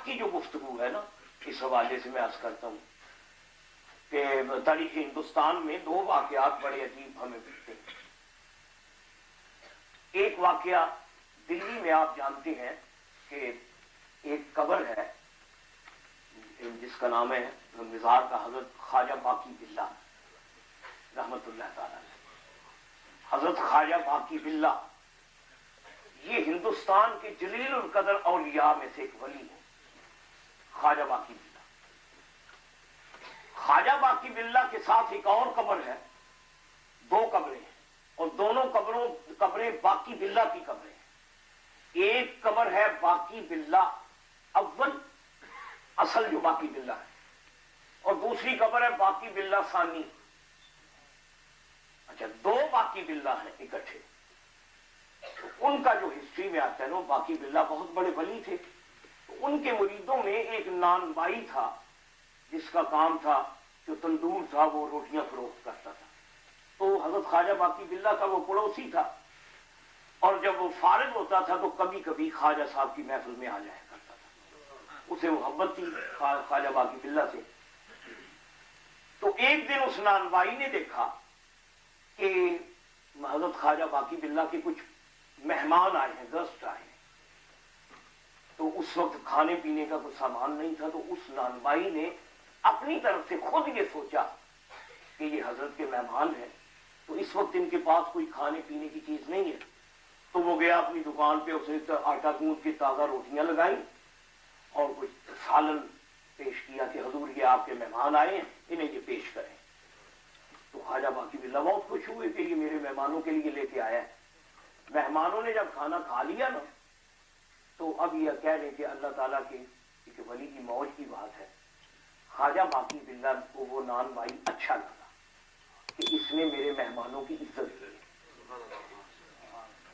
کی جو گفتگو ہے نا، اس حوالے سے میں عرض کرتا ہوں کہ تاریخ ہندوستان میں دو واقعات بڑے عجیب ہمیں ملتے ہیں۔ ایک واقعہ دلی میں آپ جانتے ہیں کہ ایک قبر ہے جس کا نام ہے مزار کا حضرت خواجہ باقی باللہ رحمت اللہ تعالی علیہ۔ حضرت خواجہ باقی باللہ یہ ہندوستان کے جلیل القدر اولیاء میں سے ایک ولی ہے، خواجہ باقی باللہ۔ خواجہ باقی باللہ کے ساتھ ایک اور قبر ہے، دو قبریں ہیں، اور دونوں قبریں باقی باللہ کی قبریں ہیں۔ ایک قبر ہے باقی باللہ اول، اصل جو باقی باللہ ہے، اور دوسری قبر ہے باقی باللہ ثانی۔ اچھا، دو باقی باللہ ہیں اکٹھے۔ تو ان کا جو ہسٹری میں آتا ہے نا، باقی باللہ بہت بڑے ولی تھے۔ تو ان کے مریدوں میں ایک نان بائی تھا جس کا کام تھا، جو تندور تھا وہ روٹیاں فروخت کرتا تھا۔ تو حضرت خواجہ باقی باللہ کا وہ پڑوسی تھا، اور جب وہ فارغ ہوتا تھا تو کبھی کبھی خواجہ صاحب کی محفل میں آ جایا کرتا تھا۔ اسے محبت تھی خواجہ باقی باللہ سے۔ تو ایک دن اس نان بائی نے دیکھا کہ حضرت خواجہ باقی باللہ کے کچھ مہمان آئے ہیں، گیسٹ آئے ہیں۔ تو اس وقت کھانے پینے کا کوئی سامان نہیں تھا، تو اس نان بائی نے اپنی طرف سے خود یہ سوچا کہ یہ حضرت کے مہمان ہیں، تو اس وقت ان کے پاس کوئی کھانے پینے کی چیز نہیں ہے۔ تو وہ گیا اپنی دکان پہ، اسے آٹا گوندھ کے تازہ روٹیاں لگائیں اور کچھ سالن پیش کیا کہ حضور یہ آپ کے مہمان آئے ہیں، انہیں یہ پیش کریں۔ تو خواجہ باقی باللہ بہت خوش ہوئے کہ یہ میرے مہمانوں کے لیے لے کے آیا ہے۔ مہمانوں نے جب کھانا کھا لیا نا، تو اب یہ کہہ رہے کہ اللہ تعالیٰ کے ایک ولی کی موج کی بات ہے، خواجہ باقی باللہ کو وہ نان بھائی اچھا لگا کہ اس نے میرے مہمانوں کی عزت کی۔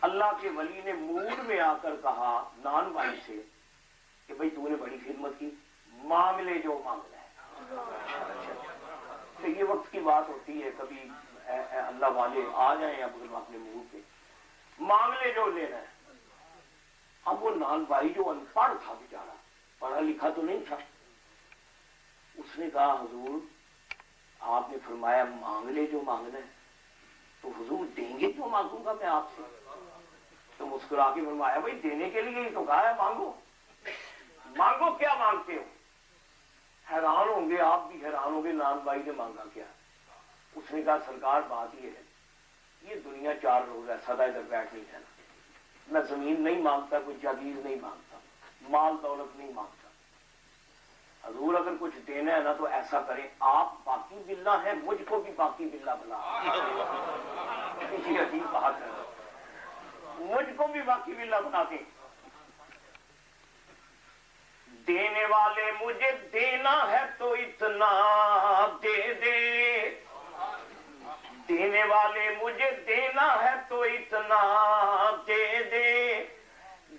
اللہ کے ولی نے موڈ میں آ کر کہا نان بھائی سے کہ بھائی تو نے بڑی خدمت کی، مانگ لے جو مانگنا ہے۔ تو یہ وقت کی بات ہوتی ہے، کبھی اللہ والے آ جائیں اب اپنے موڈ پہ، مانگ لے جو لینا ہے۔ اب وہ نان بھائی جو ان پڑھ تھا بیچارہ، پڑھا لکھا تو نہیں تھا، اس نے کہا حضور آپ نے فرمایا مانگ لے جو مانگنا ہے، تو حضور دیں گے تو مانگوں گا میں آپ سے۔ تو مسکرا کے فرمایا بھائی دینے کے لیے ہی تو کہا ہے، مانگو مانگو، کیا مانگتے ہو؟ حیران ہوں گے آپ بھی، حیران ہوں گے نان بھائی نے مانگا کیا۔ اس نے کہا سرکار بات یہ ہے، یہ دنیا 4 روز ہے، سدا ادھر بیٹھ نہیں رہنا، میں زمین نہیں مانگتا، کوئی جاگیر نہیں مانگتا، مال دولت نہیں مانگتا۔ حضور اگر کچھ دینا ہے نا تو ایسا کریں، آپ باقی باللہ ہیں، مجھ کو بھی باقی باللہ بنا۔ یہ عجیب بات ہے، مجھ کو بھی باقی باللہ بنا دیں۔ دینے والے مجھے دینا ہے تو اتنا دے دے، دینے والے مجھے دینا ہے تو اتنا دے دے،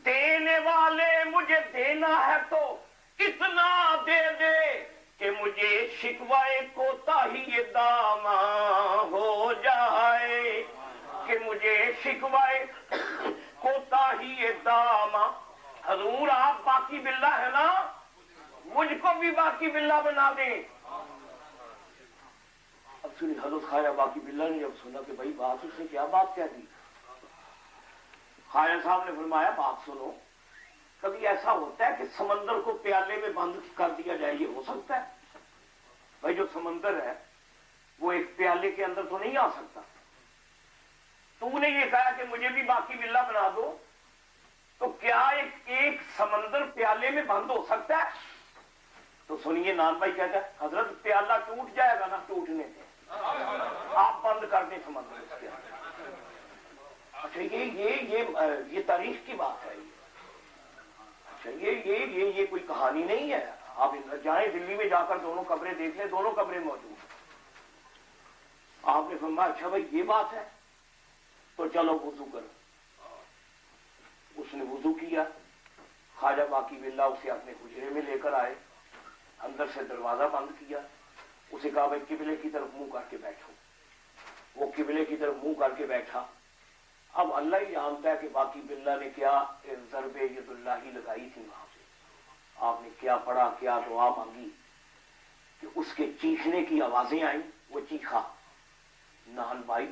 دینے والے مجھے دینا ہے تو اتنا دے دے کہ مجھے شکوائے کوتاہی داما ہو جائے، کہ مجھے شکوائے کوتاہی داما۔ حضور آپ باقی باللہ ہے نا، مجھ کو بھی باقی باللہ بنا دیں۔ اب سنی حضرت خواجہ باقی باللہ نے جب سنا کہ بھائی بات اس نے کیا بات کہہ دی، خواجہ صاحب نے فرمایا بات سنو، کبھی ایسا ہوتا ہے کہ سمندر کو پیالے میں بند کر دیا جائے، یہ ہو سکتا ہے؟ بھائی جو سمندر ہے وہ ایک پیالے کے اندر تو نہیں آ سکتا۔ تو نے یہ کہا کہ مجھے بھی باقی باللہ بنا دو، تو کیا ایک سمندر پیالے میں بند ہو سکتا ہے؟ تو سنیے نان بھائی کہتا ہے حضرت پیالہ ٹوٹ جائے گا نا، ٹوٹنے سے آپ بند کر دیں سمندر اس کے اندر۔ اچھا یہ تاریخ کی بات ہے، اچھا یہ کوئی کہانی نہیں ہے۔ آپ جائیں دلی میں جا کر دونوں قبریں دیکھ لیں، دونوں قبریں موجود ہیں۔ آپ نے فرمایا اچھا بھائی یہ بات ہے، تو چلو وضو کرو۔ اس نے وضو کیا، خواجہ باقی باللہ اسے اپنے حجرے میں لے کر آئے، اندر سے دروازہ بند کیا، اسے کہا بھائی قبلے کی طرف منہ کر کے بیٹھو۔ وہ قبلے کی طرف منہ کر کے بیٹھا۔ اب اللہ ہی جانتا ہے کہ باقی باللہ نے کیا ضرب ید اللہ ہی لگائی تھی وہاں سے، آپ نے کیا پڑھا, کیا دعا مانگی کہ اس کے چیخنے کی آوازیں آئیں. وہ چیخا. نان بھائی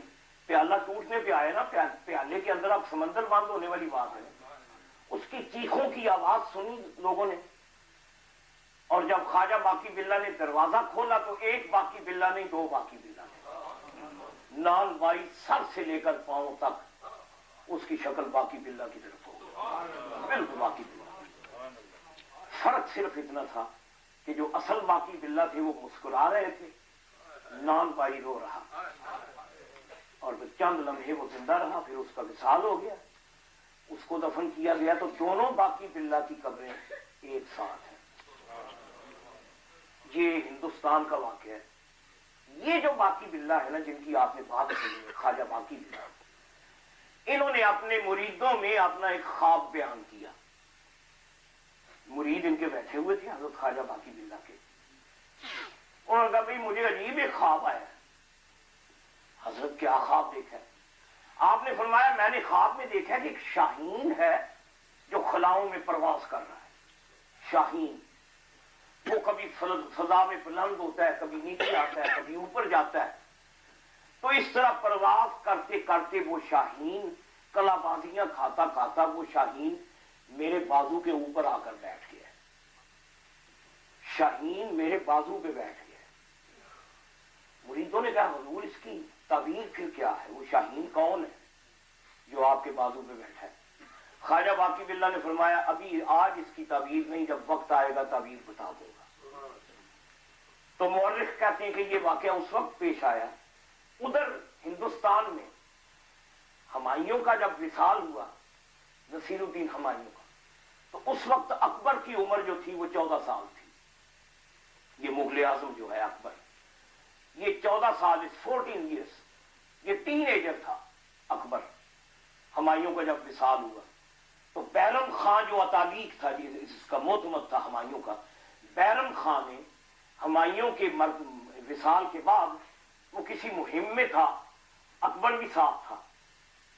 پیالہ ٹوٹنے پہ آئے نا, پیالے کے اندر اب سمندر بند ہونے والی بات ہے. اس کی چیخوں کی آواز سنی لوگوں نے, اور جب خواجہ باقی باللہ نے دروازہ کھولا تو ایک باقی باللہ نہیں, دو باقی باللہ نے. نان بھائی سر سے لے کر پاؤں تک اس کی شکل باقی باللہ کی طرف ہو گئی, بالکل باقی باللہ. فرق صرف اتنا تھا کہ جو اصل باقی باللہ تھے وہ مسکرا رہے تھے, نان بھائی رو رہا. اور پھر چند لمحے وہ زندہ رہا, پھر اس کا وصال ہو گیا, اس کو دفن کیا گیا. تو دونوں باقی باللہ کی قبریں ایک ساتھ ہیں. یہ ہندوستان کا واقعہ ہے. یہ جو باقی باللہ ہے نا, جن کی آپ نے بات سنی ہے, خواجہ باقی باللہ, انہوں نے اپنے مریدوں میں اپنا ایک خواب بیان کیا. مرید ان کے بیٹھے ہوئے تھے حضرت خواجہ باقی باللہ کے. انہوں نے کہا بھائی مجھے عجیب ایک خواب آیا. حضرت کیا خواب دیکھا ہے؟ آپ نے فرمایا میں نے خواب میں دیکھا کہ ایک شاہین ہے جو خلاؤں میں پرواز کر رہا ہے. شاہین وہ کبھی فضا میں بلند ہوتا ہے, کبھی نیچے آتا ہے, کبھی اوپر جاتا ہے. تو اس طرح پرواز کرتے کرتے وہ شاہین کلا بازیاں کھاتا کھاتا وہ شاہین میرے بازو کے اوپر آ کر بیٹھ گیا. شاہین میرے بازو پہ بیٹھ گیا. مریدوں نے کہا حضور اس کی تعبیر پھر کیا ہے, وہ شاہین کون ہے جو آپ کے بازو پہ بیٹھا ہے؟ خواجہ باقی باللہ نے فرمایا ابھی آج اس کی تعبیر نہیں, جب وقت آئے گا تعبیر بتا دوں گا. تو مورخ کہتے ہیں کہ یہ واقعہ اس وقت پیش آیا ادھر ہندوستان میں ہمایوں کا جب وصال ہوا, نصیر الدین ہمایوں کا, تو اس وقت اکبر کی عمر جو تھی وہ 14 سال تھی. یہ مغل اعظم جو ہے اکبر, یہ 14 سال, 14 ایئرس, یہ ٹین ایجر تھا اکبر. ہمایوں کا جب وصال ہوا تو بیرم خان جو اتالیق تھا, جس کا معتمد تھا ہمایوں کا, بیرم خان نے ہمایوں کے وصال کے بعد وہ کسی مہم میں تھا, اکبر بھی ساتھ تھا,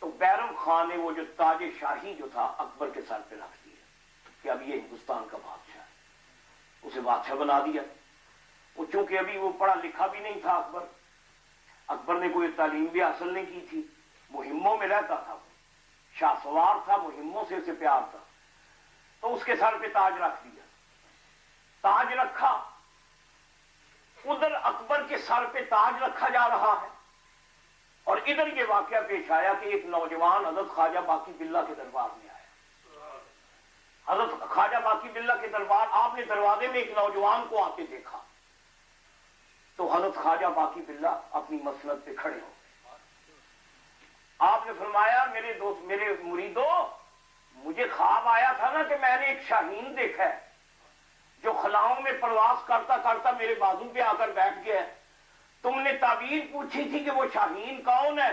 تو بیرم خان نے وہ جو تاج شاہی جو تھا اکبر کے سر پہ رکھ دیا کہ اب یہ ہندوستان کا بادشاہ ہے. اسے بادشاہ بنا دیا. وہ چونکہ ابھی وہ پڑھا لکھا بھی نہیں تھا اکبر, اکبر نے کوئی تعلیم بھی حاصل نہیں کی تھی, مہموں میں رہتا تھا, شاہ سوار تھا, مہموں سے اسے پیار تھا, تو اس کے سر پہ تاج رکھ دیا. تاج رکھا, ادھر اکبر کے سر پہ تاج رکھا جا رہا ہے, اور ادھر یہ واقعہ پیش آیا کہ ایک نوجوان حضرت خواجہ باقی باللہ کے دربار میں آیا. حضرت خواجہ باقی باللہ کے دربار, آپ نے دروازے میں ایک نوجوان کو آتے دیکھا تو حضرت خواجہ باقی باللہ اپنی مسند پہ کھڑے ہو گئے. آپ نے فرمایا میرے دوست, میرے مریدوں, مجھے خواب آیا تھا نا کہ میں نے ایک شاہین دیکھا ہے جو خلاؤں میں پرواز کرتا کرتا میرے بازو پہ آ کر بیٹھ گیا ہے. تم نے تعبیر پوچھی تھی کہ وہ شاہین کون ہے,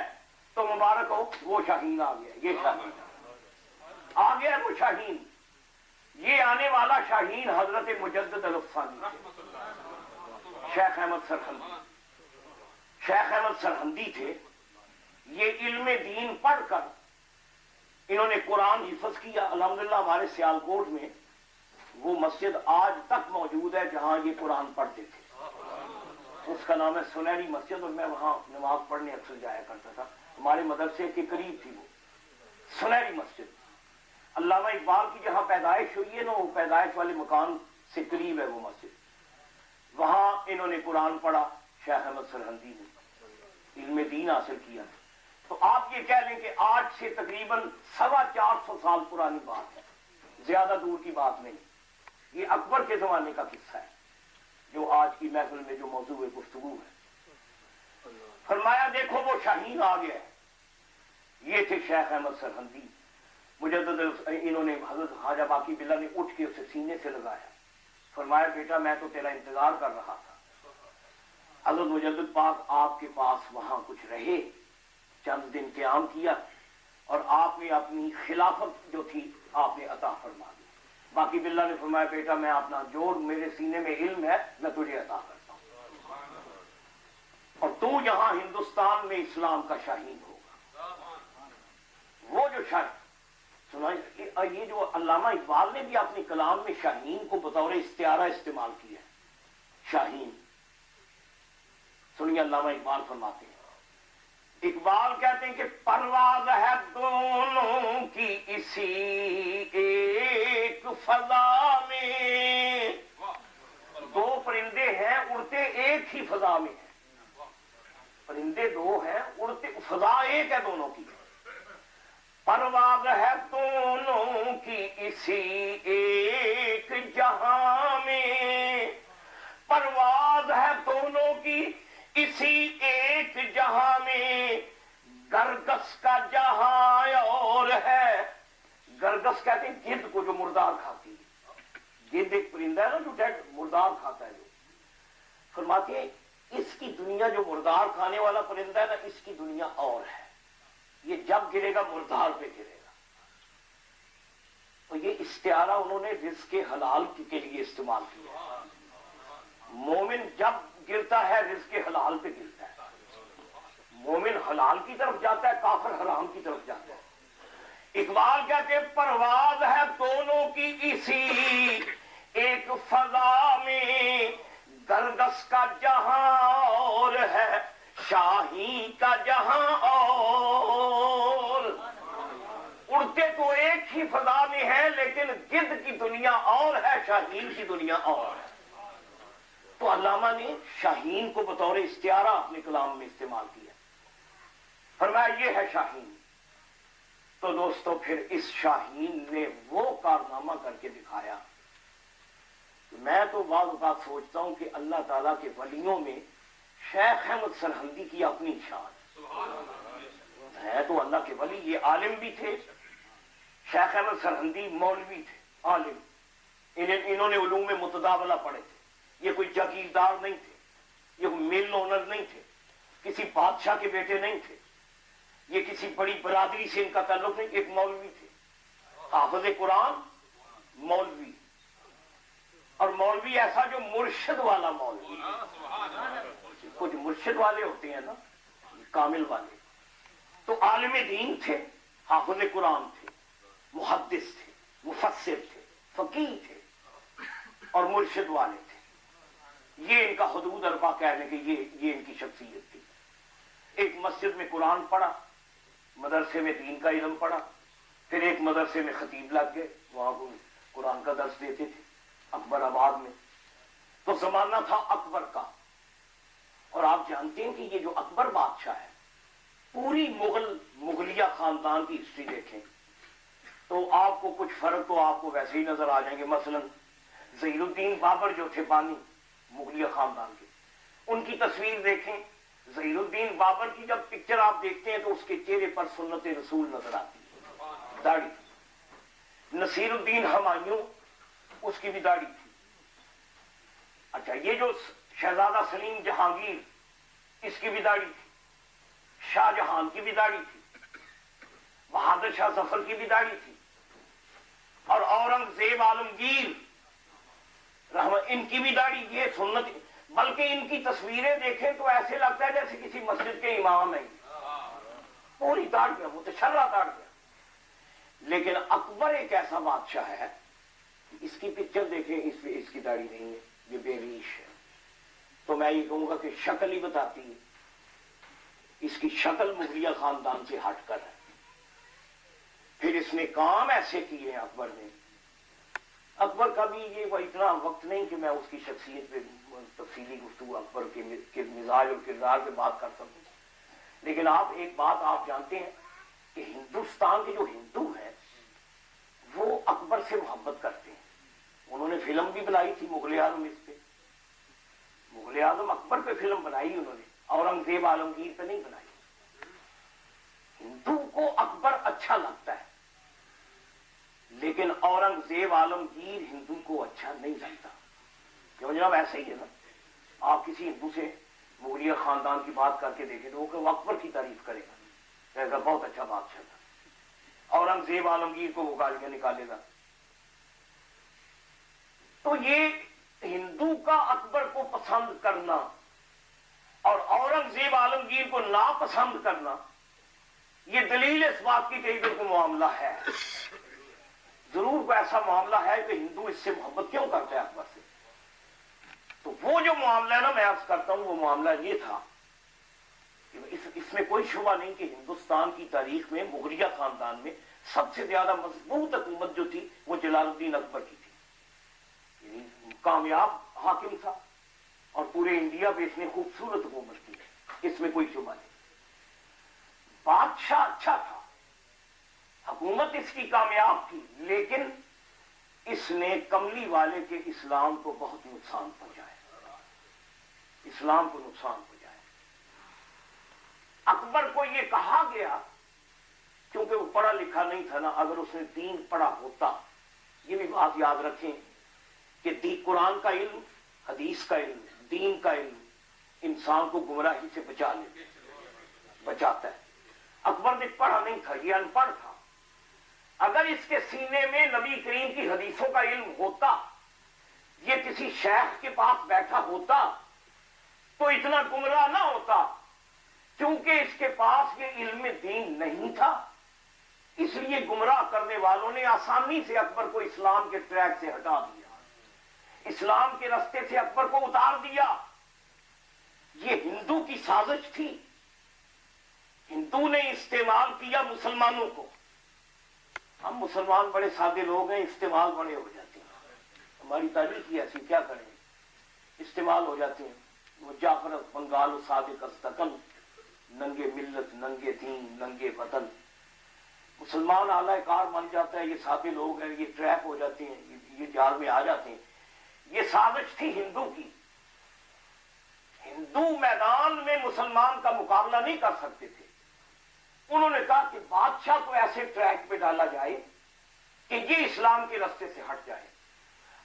تو مبارک ہو وہ شاہین آ گیا. یہ شاہین آ گیا, وہ شاہین, یہ آنے والا شاہین حضرت مجدد الافسانی شیخ احمد سرہندی. شیخ احمد سرہندی تھے. یہ علم دین پڑھ کر انہوں نے قرآن حفظ کیا. الحمدللہ ہمارے سیالکوٹ میں وہ مسجد آج تک موجود ہے جہاں یہ قرآن پڑھتے تھے. اس کا نام ہے سنہری مسجد, اور میں وہاں نماز پڑھنے اکثر جایا کرتا تھا. ہمارے مدرسے کے قریب تھی وہ سنہری مسجد. علامہ اقبال کی جہاں پیدائش ہوئی ہے نا, وہ پیدائش والے مکان سے قریب ہے وہ مسجد. وہاں انہوں نے قرآن پڑھا, شیخ احمد سرہندی نے علم دین حاصل کیا. تو آپ یہ کہہ لیں کہ آج سے تقریباً 450 سال پرانی بات ہے, زیادہ دور کی بات نہیں. یہ اکبر کے زمانے کا قصہ ہے جو آج کی محفل میں جو موضوع گفتگو ہے. فرمایا دیکھو وہ شاہین آ گیا ہے. یہ تھے شیخ احمد سرہندی مجدد. انہوں نے حضرت خواجہ باقی باللہ نے اٹھ کے اسے سینے سے لگایا. فرمایا بیٹا میں تو تیرا انتظار کر رہا تھا. حضرت مجدد پاک آپ کے پاس وہاں کچھ رہے, چند دن قیام کیا, اور آپ نے اپنی خلافت جو تھی آپ نے عطا فرما دی. باقی باللہ نے فرمایا بیٹا میں اپنا جو میرے سینے میں علم ہے میں تجھے عطا کرتا ہوں, اور تو یہاں ہندوستان میں اسلام کا شاہین ہوگا. وہ جو شاہین سنا یہ جو علامہ اقبال نے بھی اپنے کلام میں شاہین کو بطور استعارہ استعمال کیا ہے. شاہین سنیے علامہ اقبال فرماتے ہیں. اقبال کہتے ہیں کہ پرواز ہے دونوں کی اسی ایک فضا میں. دو پرندے ہیں اڑتے ایک ہی فضا میں ہیں. پرندے دو ہیں اڑتے فضا ایک ہے دونوں کی. پرواز ہے دونوں کی اسی ایک جہاں میں. پرواز ہے دونوں کی اسی ایک جہاں میں. گرگس کا جہاں اور ہے. گرگس کہتے ہیں گرد کو جو مردار کھاتی ہے. گرد ایک پرندہ ہے نا جو ڈیڈ مردار کھاتا ہے. جو فرماتے ہیں اس کی دنیا جو مردار کھانے والا پرندہ ہے نا اس کی دنیا اور ہے. یہ جب گرے گا مردار پہ گرے گا. تو یہ استعارہ انہوں نے رزق حلال کے لیے استعمال کیا ہے. مومن جب گرتا ہے رزق حلال پہ گرتا ہے. مومن حلال کی طرف جاتا ہے کافر حرام کی طرف جاتا ہے. اقبال کہتے ہیں پرواز ہے دونوں کی اسی ایک فضا میں. گرگس کا جہاں اور ہے شاہین کا جہاں اور. اڑتے تو ایک ہی فضا میں ہے لیکن گرد کی دنیا اور ہے شاہین کی دنیا اور ہے. تو علامہ نے شاہین کو بطور استعارہ اپنے کلام میں استعمال کیا. فرمایا یہ ہے شاہین. تو دوستو پھر اس شاہین نے وہ کارنامہ کر کے دکھایا. میں تو بعض اوقات سوچتا ہوں کہ اللہ تعالیٰ کے ولیوں میں شیخ احمد سرہندی کی اپنی شان ہے. تو اللہ کے ولی یہ عالم بھی تھے. شیخ احمد سرہندی مولوی تھے عالم. انہوں نے علوم متداولہ پڑھے تھے. یہ کوئی جاگیردار نہیں تھے. یہ کوئی مل اونر نہیں تھے. کسی بادشاہ کے بیٹے نہیں تھے. یہ کسی بڑی برادری سے ان کا تعلق نہیں. ایک مولوی تھے. حافظ قرآن مولوی. اور مولوی ایسا جو مرشد والا مولوی. کچھ مرشد والے ہوتے ہیں نا کامل والے. تو عالم دین تھے حافظ قرآن تھے محدث تھے مفسر تھے فقیہ تھے اور مرشد والے تھے. یہ ان کا حدود اربع کہنے کہ یہ ان کی شخصیت تھی. ایک مسجد میں قرآن پڑھا. مدرسے میں دین کا علم پڑھا. پھر ایک مدرسے میں خطیب لگ گئے. وہاں کو قرآن کا درس دیتے تھے اکبر آباد میں. تو زمانہ تھا اکبر کا. اور آپ جانتے ہیں کہ یہ جو اکبر بادشاہ ہے پوری مغلیہ خاندان کی ہسٹری دیکھیں تو آپ کو کچھ فرق تو آپ کو ویسے ہی نظر آ جائیں گے. مثلا ظہیر الدین بابر جو تھے بانی مغلیہ خاندان کے ان کی تصویر دیکھیں. ظہیر الدین بابر کی جب پکچر آپ دیکھتے ہیں تو اس کے چہرے پر سنت رسول نظر آتی ہے داڑھی. نصیر الدین ہمایوں اس کی بھی داڑھی تھی. اچھا یہ جو شہزادہ سلیم جہانگیر اس کی بھی داڑھی تھی. شاہ جہان کی بھی داڑھی تھی. بہادر شاہ ظفر کی بھی داڑھی تھی. اور اورنگزیب عالمگیر ان کی بھی داڑھی. یہ سنت. بلکہ ان کی تصویریں دیکھیں تو ایسے لگتا ہے جیسے کسی مسجد کے امام ہیں. پوری داڑھیاں متشرہ داڑھیاں. لیکن اکبر ایک ایسا بادشاہ ہے اس کی پکچر دیکھیں اس کی داڑھی نہیں ہے. یہ بے ریش ہے. تو میں یہ کہوں گا کہ شکل ہی بتاتی ہے. اس کی شکل مغلیہ خاندان سے ہٹ کر ہے. پھر اس نے کام ایسے کیے ہیں اکبر نے. اکبر کا بھی یہ اتنا وقت نہیں کہ میں اس کی شخصیت پہ تفصیلی گفتگو اکبر کے مزاج اور کردار پہ بات کر سکوں. لیکن آپ ایک بات آپ جانتے ہیں کہ ہندوستان کے جو ہندو ہیں وہ اکبر سے محبت کرتے ہیں. انہوں نے فلم بھی بنائی تھی مغل اعظم. اس پہ مغل اعظم اکبر پہ فلم بنائی انہوں نے. اورنگزیب عالمگیر پہ نہیں بنائی. ہندو کو اکبر اچھا لگتا ہے لیکن اورنگزیب عالمگیر ہندو کو اچھا نہیں لگتا. کیوں جناب ایسے ہی ہے نا. آپ کسی ہندو سے مغلیہ خاندان کی بات کر کے دیکھیں تو وہ اکبر کی تعریف کرے گا. کہے گا بہت اچھا بادشاہ تھا. اورنگزیب عالمگیر کو وہ گالیاں نکالے گا. تو یہ ہندو کا اکبر کو پسند کرنا اور اورنگزیب عالمگیر کو ناپسند کرنا یہ دلیل اس بات کی کہ ادھر کو معاملہ ہے ضرور کوئی ایسا معاملہ ہے کہ ہندو اس سے محبت کیوں کرتا ہے اکبر سے. تو وہ جو معاملہ ہے نا میں عرض کرتا ہوں وہ معاملہ یہ تھا کہ اس میں کوئی شبہ نہیں کہ ہندوستان کی تاریخ میں مغلیہ خاندان میں سب سے زیادہ مضبوط حکومت جو تھی وہ جلال الدین اکبر کی تھی. یعنی کامیاب حاکم تھا اور پورے انڈیا پہ اس نے خوبصورت حکومت کی, اس میں کوئی شبہ نہیں. بادشاہ اچھا تھا, حکومت اس کی کامیاب تھی, لیکن اس نے کملی والے کے اسلام کو بہت نقصان پہنچایا, اسلام کو نقصان پہنچایا. اکبر کو یہ کہا گیا, کیونکہ وہ پڑھا لکھا نہیں تھا نا, اگر اس نے دین پڑھا ہوتا, یہ بھی بات یاد رکھیں کہ قرآن کا علم, حدیث کا علم, دین کا علم انسان کو گمراہی سے بچاتا ہے. اکبر نے پڑھا نہیں تھا, یہ ان پڑھ تھا. اگر اس کے سینے میں نبی کریم کی حدیثوں کا علم ہوتا, یہ کسی شیخ کے پاس بیٹھا ہوتا تو اتنا گمراہ نہ ہوتا. کیونکہ اس کے پاس یہ علم دین نہیں تھا, اس لیے گمراہ کرنے والوں نے آسانی سے اکبر کو اسلام کے ٹریک سے ہٹا دیا, اسلام کے راستے سے اکبر کو اتار دیا. یہ ہندو کی سازش تھی, ہندو نے استعمال کیا مسلمانوں کو. ہم مسلمان بڑے سادے لوگ ہیں, استعمال بڑے ہو جاتے ہیں, ہماری تاریخ ہی ایسی, کیا کریں, استعمال ہو جاتے ہیں. وہ جعفر بنگال و صادق استقل, ننگے ملت, ننگے دین, ننگے وطن. مسلمان اعلی کار بن جاتا ہے, یہ سادے لوگ ہیں, یہ ٹریپ ہو جاتے ہیں, یہ جال میں آ جاتے ہیں. یہ سازش تھی ہندو کی. ہندو میدان میں مسلمان کا مقابلہ نہیں کر سکتے تھے. انہوں نے کہا کہ بادشاہ کو ایسے ٹریک پہ ڈالا جائے کہ یہ اسلام کے راستے سے ہٹ جائے,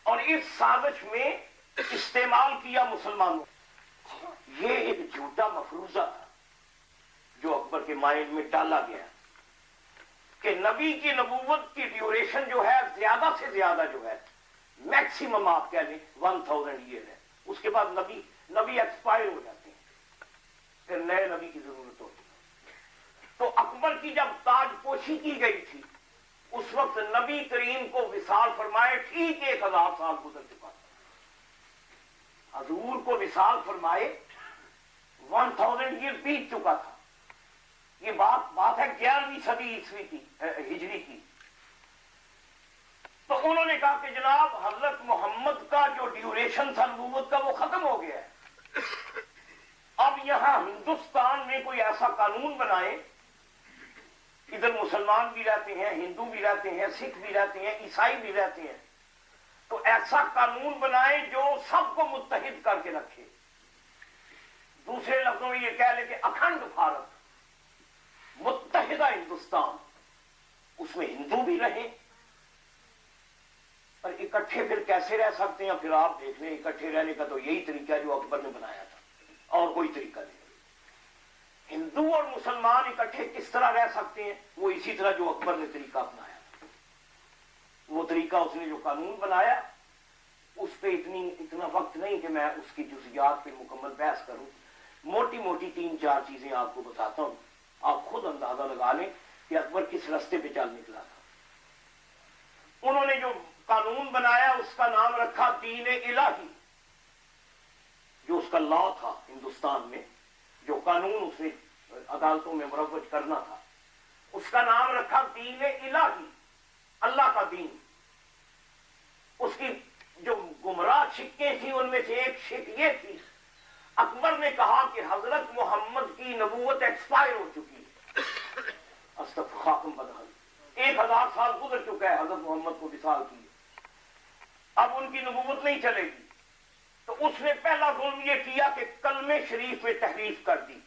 اور اس سازش میں استعمال کیا مسلمانوں. یہ ایک جھوٹا مفروضہ تھا جو اکبر کے مائنڈ میں ڈالا گیا کہ نبی کی نبوت کی ڈیوریشن جو ہے زیادہ سے زیادہ جو ہے میکسیمم آپ کہہ لیں 1000 ایئر ہے. اس کے بعد نبی ایکسپائر ہو جاتے ہیں, پھر نئے نبی کی ضرورت ہوتی ہے. تو اکبر کی جب تاج پوشی کی گئی تھی اس وقت نبی کریم کو وصال فرمائے ٹھیک 1000 سال گزر چکا تھا. حضور کو وصال فرمائے 1000 ایئر بیت چکا تھا. یہ بات ہے 11ویں صدی عیسوی کی, ہجری کی. تو انہوں نے کہا کہ جناب حضرت محمد کا جو ڈیوریشن تھا نبوت کا وہ ختم ہو گیا ہے. اب یہاں ہندوستان میں کوئی ایسا قانون بنائے, ادھر مسلمان بھی رہتے ہیں, ہندو بھی رہتے ہیں, سکھ بھی رہتے ہیں, عیسائی بھی رہتے ہیں, تو ایسا قانون بنائے جو سب کو متحد کر کے رکھے. دوسرے لفظوں میں یہ کہہ لے کہ اکھنڈ بھارت, متحدہ ہندوستان, اس میں ہندو بھی رہیں. اور اکٹھے پھر کیسے رہ سکتے ہیں, پھر آپ دیکھ لیں. اکٹھے رہنے کا تو یہی طریقہ ہے جو اکبر نے بنایا تھا, اور کوئی طریقہ نہیں. ہندو اور مسلمان اکٹھے کس طرح رہ سکتے ہیں, وہ اسی طرح جو اکبر نے طریقہ اپنایا. وہ طریقہ اس نے جو قانون بنایا اس پہ اتنا وقت نہیں کہ میں اس کی جزیات پہ مکمل بحث کروں. موٹی موٹی 3-4 چیزیں آپ کو بتاتا ہوں, آپ خود اندازہ لگا لیں کہ اکبر کس راستے پہ چل نکلا تھا. انہوں نے جو قانون بنایا اس کا نام رکھا دین الہی. جو اس کا لا تھا ہندوستان میں, جو قانون اس نے عدالتوں میں مروج کرنا تھا, اس کا نام رکھا دین الہی, اللہ کا دین. اس کی جو گمراہ شکیں تھیں ان میں سے ایک شک یہ تھی, اکبر نے کہا کہ حضرت محمد کی نبوت ایکسپائر ہو چکی ہے. استغفر بدحل, 1000 سال گزر چکا ہے حضرت محمد کو وصال کیے, اب ان کی نبوت نہیں چلے گی. تو اس نے پہلا ظلم یہ کیا کہ کلمہ شریف میں تحریف کر دی.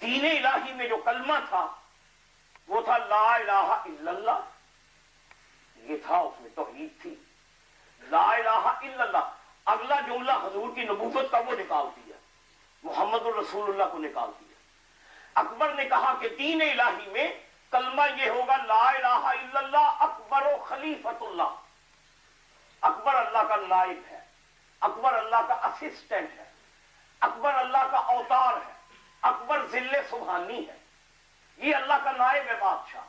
دین الہی میں جو کلمہ تھا وہ تھا لا الہ الا اللہ, یہ تھا, اس میں توحید تھی, لا الہ الا اللہ. اگلا جملہ حضور کی نبوت کا وہ نکال دیا, محمد الرسول اللہ کو نکال دیا. اکبر نے کہا کہ دین الہی میں کلمہ یہ ہوگا لا الہ الا اللہ اکبر و خلیفۃ اللہ. اکبر اللہ کا نائب ہے, اکبر اللہ کا اسسٹنٹ ہے, اکبر اللہ کا اوتار ہے, اکبر ذل سبحانی ہے, یہ اللہ کا نائب ہے بادشاہ.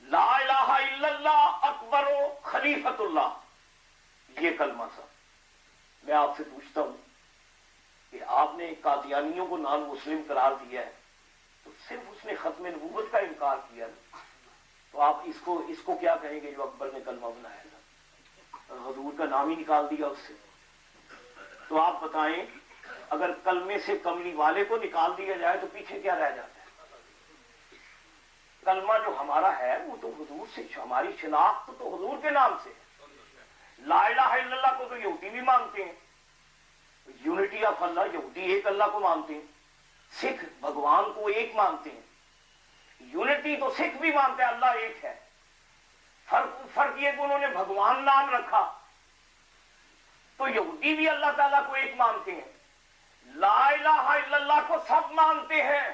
لا الہ الا اللہ اکبر و خلیفۃ اللہ، یہ کلمہ تھا۔ میں آپ سے پوچھتا ہوں کہ آپ نے قادیانیوں کو نان مسلم قرار دیا ہے تو صرف اس نے ختم نبوت کا انکار کیا نا، تو آپ اس کو کیا کہیں گے جو اکبر نے کلمہ بنایا تھا؟ حضور کا نام ہی نکال دیا اس سے۔ تو آپ بتائیں اگر کلمے سے کملی والے کو نکال دیا جائے تو پیچھے کیا رہ جاتا ہے؟ کلمہ جو ہمارا ہے وہ تو حضور سے، ہماری شناخت تو حضور کے نام سے ہے۔ لا الہ الا اللہ کو تو یہودی بھی مانتے ہیں، یونٹی آف اللہ، یہودی ایک اللہ کو مانتے ہیں، سکھ بھگوان کو ایک مانتے ہیں، یونٹی تو سکھ بھی مانتے ہیں، اللہ ایک ہے۔ فرق یہ کہ انہوں نے بھگوان نام رکھا، تو یہودی بھی اللہ تعالیٰ کو ایک مانتے ہیں، لا الہ الا اللہ کو سب مانتے ہیں۔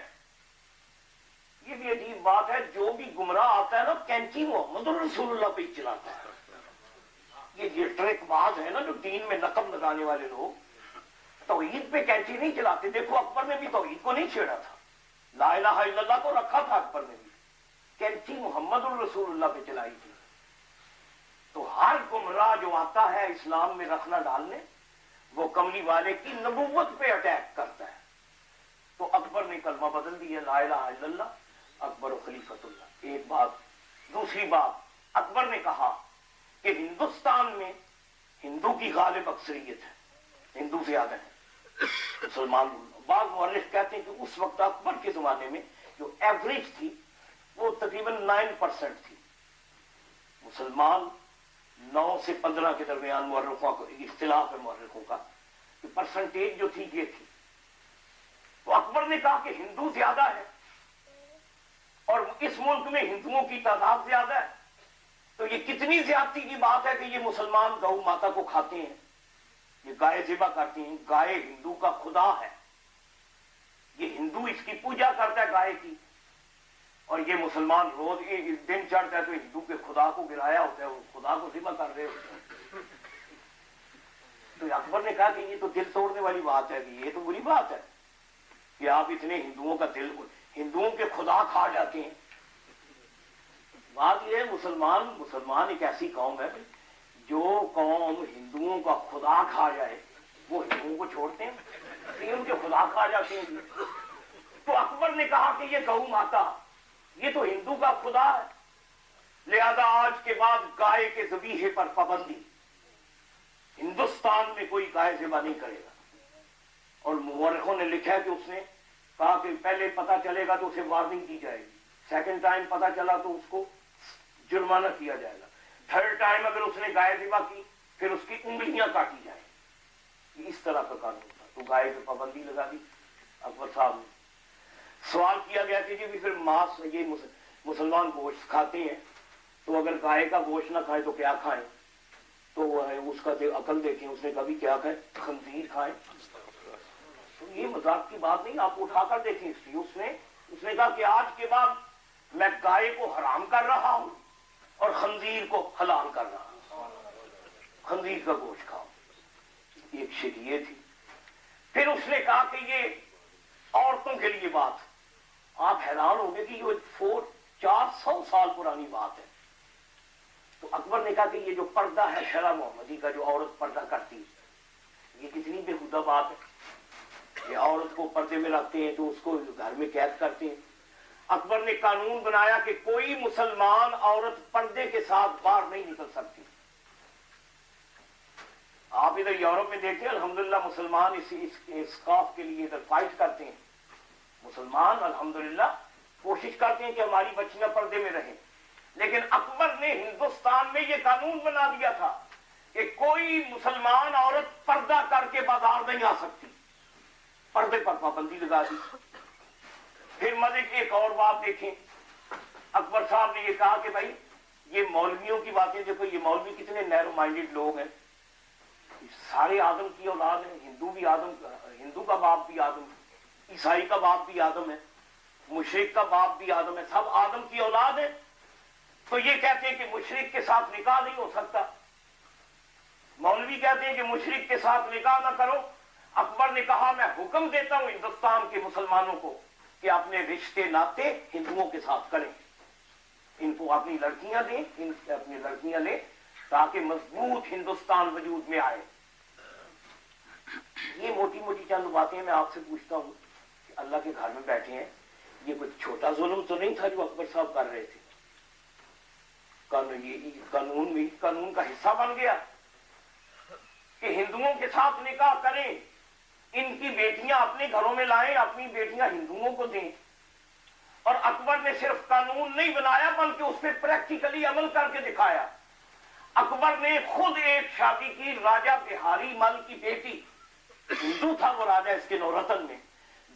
یہ بھی عجیب بات ہے، جو بھی گمراہ آتا ہے نا کینچی محمد رسول اللہ پہ ہی چلاتا ہے۔ یہ ٹرک باز ہے نا جو دین میں نقب لگانے والے لوگ، توحید پہ کینچی نہیں چلاتے۔ دیکھو اکبر نے بھی توحید کو نہیں چھیڑا تھا، لا الہ الا اللہ کو رکھا تھا اکبر نے بھی، کینچی محمد الرسول اللہ پہ چلائی تھی۔ تو ہر گمراہ جو آتا ہے اسلام میں رکھنا ڈالنے، وہ کملی والے کی نبوت پہ اٹیک کرتا ہے۔ تو اکبر نے کلمہ بدل دیا، لا الہ الا اللہ اکبر و خلیفۃ اللہ، ایک بات۔ دوسری بات، اکبر نے کہا کہ ہندوستان میں ہندو کی غالب اکثریت ہے، ہندو زیادہ ہے، مسلمان۔ بعض مورخ کہتے ہیں کہ اس وقت اکبر کے زمانے میں جو ایوریج تھی وہ تقریباً 9% تھی، مسلمان 9 سے 15 کے درمیان، مورخوں کا اختلاف ہے مورخوں کا کہ پرسنٹیج جو تھی یہ تھی۔ تو اکبر نے کہا کہ ہندو زیادہ ہے اور اس ملک میں ہندوؤں کی تعداد زیادہ ہے، تو یہ کتنی زیادتی کی بات ہے کہ یہ مسلمان گو ماتا کو کھاتے ہیں، یہ گائے ذبح کرتے ہیں۔ گائے ہندو کا خدا ہے، یہ ہندو اس کی پوجا کرتا ہے گائے کی، اور یہ مسلمان روز دن چڑھتا ہے تو ہندو کے خدا کو گرایا ہوتا ہے، وہ خدا کو ذبح کر رہے ہوتے ہیں۔ تو اکبر نے کہا کہ یہ تو دل توڑنے والی بات ہے، کہ یہ تو بری بات ہے کہ آپ اتنے ہندوؤں کا دل، ہندوؤں کے خدا کھا جاتے ہیں۔ بات یہ ہے مسلمان ایک ایسی قوم ہے جو قوم ہندوؤں کا خدا کھا جائے وہ ہندوؤں کو چھوڑتے ہیں، ان کے خدا کھا جاتے ہیں۔ تو اکبر نے کہا کہ یہ گو ماتا یہ تو ہندو کا خدا ہے، لہذا آج کے بعد گائے کے ذبیحے پر پابندی، ہندوستان میں کوئی گائے ذبح نہیں کرے گا۔ اور مورخوں نے لکھا ہے کہ اس نے کہا کہ پہلے پتہ چلے گا تو اسے وارننگ دی جائے گی، سیکنڈ ٹائم پتہ چلا تو اس کو جرمانہ کیا جائے گا، تھرڈ ٹائم اگر اس نے گائے ذبح کی پھر اس کی انگلیاں کاٹی جائیں۔ اس طرح کا قانون تھا، تو گائے پہ پابندی لگا دی اکبر صاحب نے۔ سوال کیا گیا کہ جی پھر ماس، یہ مسلمان گوشت کھاتے ہیں تو اگر گائے کا گوشت نہ کھائیں تو کیا کھائیں؟ تو وہ ہے اس کا عقل دیکھیں، اس نے کبھی کیا کھائے؟ خنزیر کھائیں۔ تو یہ مذاق کی بات نہیں، آپ اٹھا کر دیکھیں اس کی۔ اس نے کہا کہ آج کے بعد میں گائے کو حرام کر رہا ہوں اور خنزیر کو حلال کر رہا ہوں، خنزیر کا گوشت کھاؤ۔ ایک شک یہ تھی۔ پھر اس نے کہا کہ یہ عورتوں کے لیے بات، آپ حیران ہوں گے کہ یہ 400 سال پرانی بات ہے۔ تو اکبر نے کہا کہ یہ جو پردہ ہے شرع محمدی کا، جو عورت پردہ کرتی ہے، یہ کتنی بےہودہ بات ہے۔ یہ عورت کو پردے میں رکھتے ہیں تو اس کو گھر میں قید کرتے ہیں۔ اکبر نے قانون بنایا کہ کوئی مسلمان عورت پردے کے ساتھ باہر نہیں نکل سکتی۔ آپ ادھر یورپ میں دیکھتے ہیں الحمدللہ مسلمان اس کاف کے لیے ادھر فائٹ کرتے ہیں، مسلمان الحمدللہ کوشش کرتے ہیں کہ ہماری بچیاں پردے میں رہیں، لیکن اکبر نے ہندوستان میں یہ قانون بنا دیا تھا کہ کوئی مسلمان عورت پردہ کر کے بازار نہیں آ سکتی، پردے پر پابندی لگا دی۔ پھر مزے کی ایک اور بات دیکھیں، اکبر صاحب نے یہ کہا کہ بھائی یہ مولویوں کی باتیں دیکھو، یہ مولوی کتنے نیرو مائنڈڈ لوگ ہیں، سارے آدم کی اولاد ہیں، ہندو بھی آدم، ہندو کا باپ بھی آدم ہے، عیسائی کا باپ بھی آدم ہے، مشرک کا باپ بھی آدم ہے، سب آدم کی اولاد ہے۔ تو یہ کہتے ہیں کہ مشرک کے ساتھ نکاح نہیں ہو سکتا، مولوی کہتے ہیں کہ مشرک کے ساتھ نکاح نہ کرو۔ اکبر نے کہا میں حکم دیتا ہوں ہندوستان کے مسلمانوں کو کہ اپنے رشتے ناتے ہندوؤں کے ساتھ کریں۔ ان کو اپنی لڑکیاں دیں، ان سے اپنی لڑکیاں لیں تاکہ مضبوط ہندوستان وجود میں آئے۔ یہ موٹی موٹی چند باتیں میں آپ سے پوچھتا ہوں کہ اللہ کے گھر میں بیٹھے ہیں، یہ کوئی چھوٹا ظلم تو نہیں تھا جو اکبر صاحب کر رہے تھے؟ قانون کا حصہ بن گیا کہ ہندوؤں کے ساتھ نکاح کریں، ان کی بیٹیاں اپنے گھروں میں لائیں، اپنی بیٹیاں ہندوؤں کو دیں۔ اور اکبر نے صرف قانون نہیں بنایا بلکہ اس پہ پریکٹیکلی عمل کر کے دکھایا۔ اکبر نے خود ایک شادی کی، راجہ بہاری مل کی بیٹی، ہندو تھا وہ راجہ اس کے نورتن میں،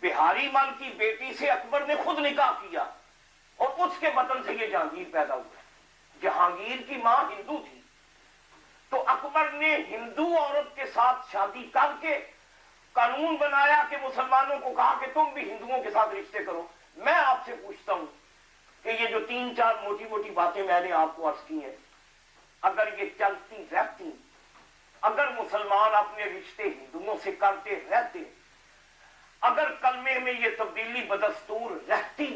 بہاری مل کی بیٹی سے اکبر نے خود نکاح کیا، اور اس کے بطن سے یہ جہانگیر پیدا ہوا۔ جہانگیر کی ماں ہندو تھی، تو اکبر نے ہندو عورت کے ساتھ شادی کر کے قانون بنایا کہ مسلمانوں کو کہا کہ تم بھی ہندوؤں کے ساتھ رشتے کرو۔ میں آپ سے پوچھتا ہوں کہ یہ جو 3-4 موٹی موٹی باتیں میں نے آپ کو عرض کی ہیں، اگر یہ چلتی رہتی، اگر مسلمان اپنے رشتے ہندوؤں سے کرتے رہتے، اگر کلمے میں یہ تبدیلی بدستور رہتی،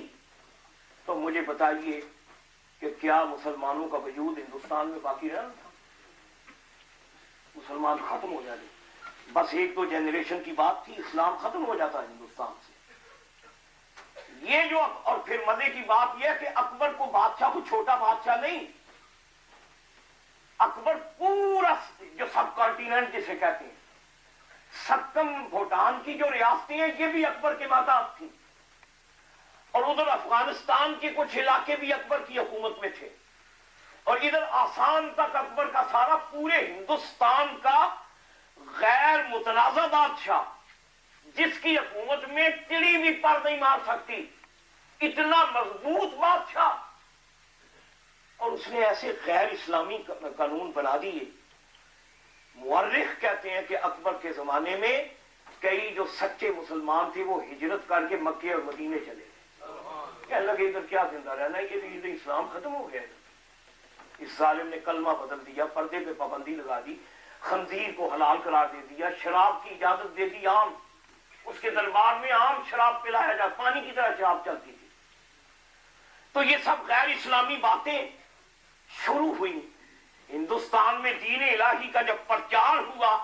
تو مجھے بتائیے کہ کیا مسلمانوں کا وجود ہندوستان میں باقی رہنا تھا؟ مسلمان ختم ہو جاتے، بس 1-2 جنریشن کی بات تھی، اسلام ختم ہو جاتا ہندوستان سے۔ یہ جو، اور پھر مزے کی بات یہ ہے کہ اکبر کو بادشاہ کو چھوٹا بادشاہ نہیں، اکبر پورا جو سب کانٹیننٹ جسے کہتے ہیں، سکم بھوٹان کی جو ریاستیں ہیں یہ بھی اکبر کے ماتحت تھیں، اور ادھر افغانستان کے کچھ علاقے بھی اکبر کی حکومت میں تھے، اور ادھر آسام تک اکبر کا سارا پورے ہندوستان کا غیر متنازع بادشاہ، جس کی حکومت میں چڑی بھی پر نہیں مار سکتی، اتنا مضبوط بادشاہ، اور اس نے ایسے غیر اسلامی قانون بنا دیے۔ مورخ کہتے ہیں کہ اکبر کے زمانے میں کئی جو سچے مسلمان تھے وہ ہجرت کر کے مکے اور مدینے چلے گئے، کہنے لگے ادھر کیا زندہ رہنا، یہ تو ادھر اسلام ختم ہو گیا ہے۔ اس ظالم نے کلمہ بدل دیا، پردے پہ پابندی لگا دی، خنزیر کو حلال قرار دے دیا، شراب کی اجازت دے دی عام، اس کے دربار میں عام شراب پلایا جا، پانی کی طرح شراب چلتی تھی۔ تو یہ سب غیر اسلامی باتیں شروع ہوئی۔ ہندوستان میں دین الہی کا جب پرچار ہوا،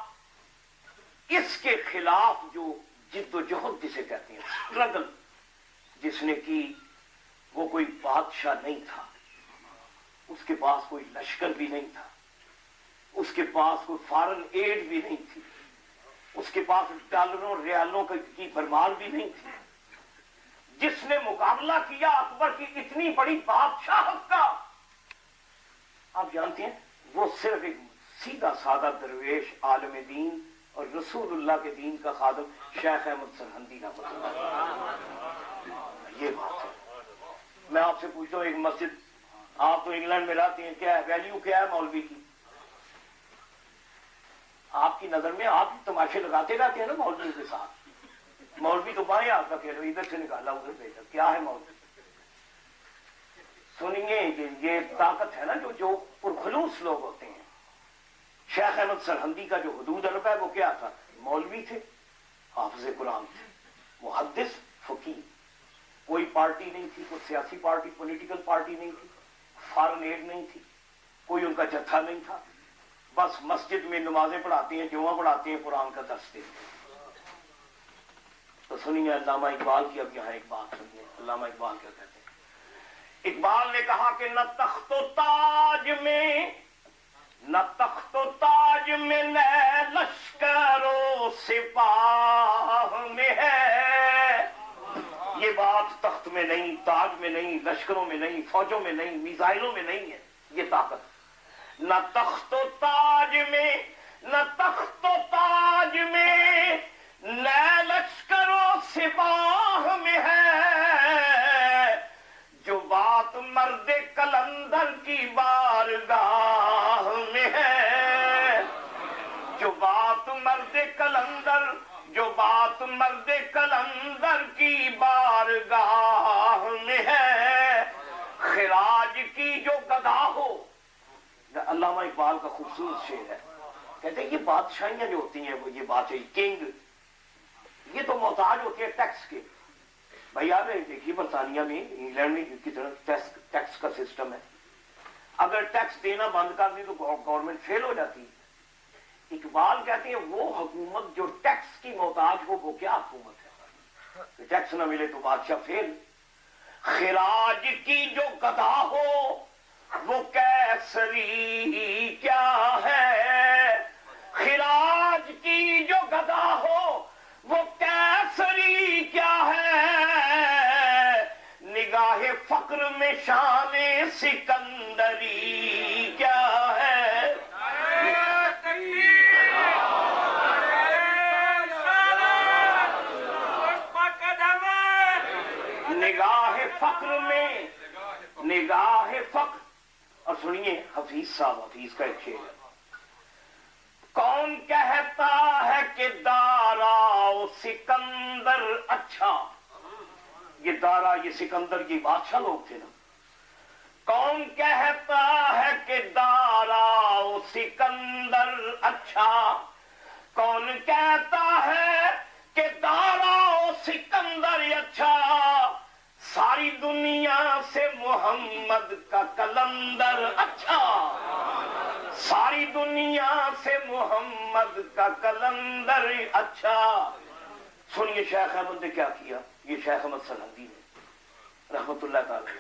اس کے خلاف جو جد و جہد جسے کہتے ہیں، اسٹرگل جس نے کی، وہ کوئی بادشاہ نہیں تھا، اس کے پاس کوئی لشکر بھی نہیں تھا، اس کے پاس کوئی فارن ایڈ بھی نہیں تھی، اس کے پاس ڈالروں ریالوں کی بھرمار بھی نہیں تھی۔ جس نے مقابلہ کیا اکبر کی اتنی بڑی بادشاہت کا، آپ جانتے ہیں وہ صرف ایک سیدھا سادہ درویش، عالم دین اور رسول اللہ کے دین کا خادم شیخ احمد سرہندی رحمۃ اللہ، یہ بات ہے۔ میں آپ سے پوچھتا ہوں، ایک مسجد، آپ تو انگلینڈ میں رہتے ہیں، کیا ہے ویلیو، کیا ہے مولوی کی؟ آپ کی نظر میں آپ تماشے لگاتے رہتے ہیں نا مولوی کے ساتھ، مولوی تو بائیں آپ کا کہہ رہے، ادھر سے نکالا ادھر بھیجا، کیا ہے مولوی؟ سنیے، یہ طاقت ہے نا جو پرخلوص لوگ ہوتے ہیں۔ شیخ احمد سرہندی کا جو حدود علب ہے وہ کیا تھا؟ مولوی تھے، حافظ قرآن تھے، محدث، فقیہ، کوئی پارٹی نہیں تھی، کوئی سیاسی پارٹی، پولیٹیکل پارٹی نہیں تھی، فارن ایڈ نہیں تھی، کوئی ان کا جتھا نہیں تھا، بس مسجد میں نمازیں پڑھاتے ہیں، جمعہ پڑھاتے ہیں، قرآن کا درس دیتے ہیں۔ تو سنیے علامہ اقبال کی، اب یہاں ایک بات سنیے، علامہ اقبال کیا کہتے ہیں۔ اقبال نے کہا کہ نہ تخت و تاج میں، نہ تخت و تاج میں، نہ لشکر و سپاہ میں ہے۔ یہ بات تخت میں نہیں، تاج میں نہیں، لشکروں میں نہیں، فوجوں میں نہیں، میزائلوں میں نہیں ہے یہ طاقت۔ نہ تخت و تاج میں، نہ تخت و تاج میں، نہ لشکر و سپاہ میں ہے، جو بات مرد قلندر کی بارگاہ میں ہے، جو بات مرد قلندر، جو بات مرد قلندر کی بارگاہ میں ہے، خراج کی جو گدا ہو۔ علامہ اقبال کا خوبصورت شعر ہے، کہتے ہیں یہ بادشاہیاں جو ہوتی ہیں، وہ یہ بادشاہی، کنگ، یہ تو محتاج ہوتے ہیں ٹیکس کے، بھائی یاد ہے دیکھیے برطانیہ میں انگلینڈ میں کی طرح ٹیکس کا سسٹم ہے. اگر ٹیکس دینا بند کر دیں تو گورنمنٹ فیل ہو جاتی ہے. اقبال کہتے ہیں وہ حکومت جو ٹیکس کی محتاج ہو وہ کیا حکومت ہے. ٹیکس نہ ملے تو بادشاہ فیل. خراج کی جو گدا ہو وہ کیسری کیا ہے. خراج کی جو گدا ہو وہ کیسری کیا ہے. نگاہ فقر میں شان سکندری کیا ہے. نگاہ فقر میں نگاہ فقر. اور سنیے حفیظ صاحب، حفیظ کا ایک شعر ہے. کون کہتا ہے کہ دارا سکندر اچھا. یہ دارا یہ سکندر یہ بادشاہ لوگ تھے نا. کون کہتا ہے کہ دارا سکندر اچھا. کون کہتا ہے کہ دارا سکندر اچھا. ساری دنیا سے محمد کا کلندر اچھا. ساری دنیا سے محمد کا کلندر اچھا. سنیے شیخ احمد نے کیا کیا. یہ شیخ احمد سرہندی نے رحمت اللہ تعالی،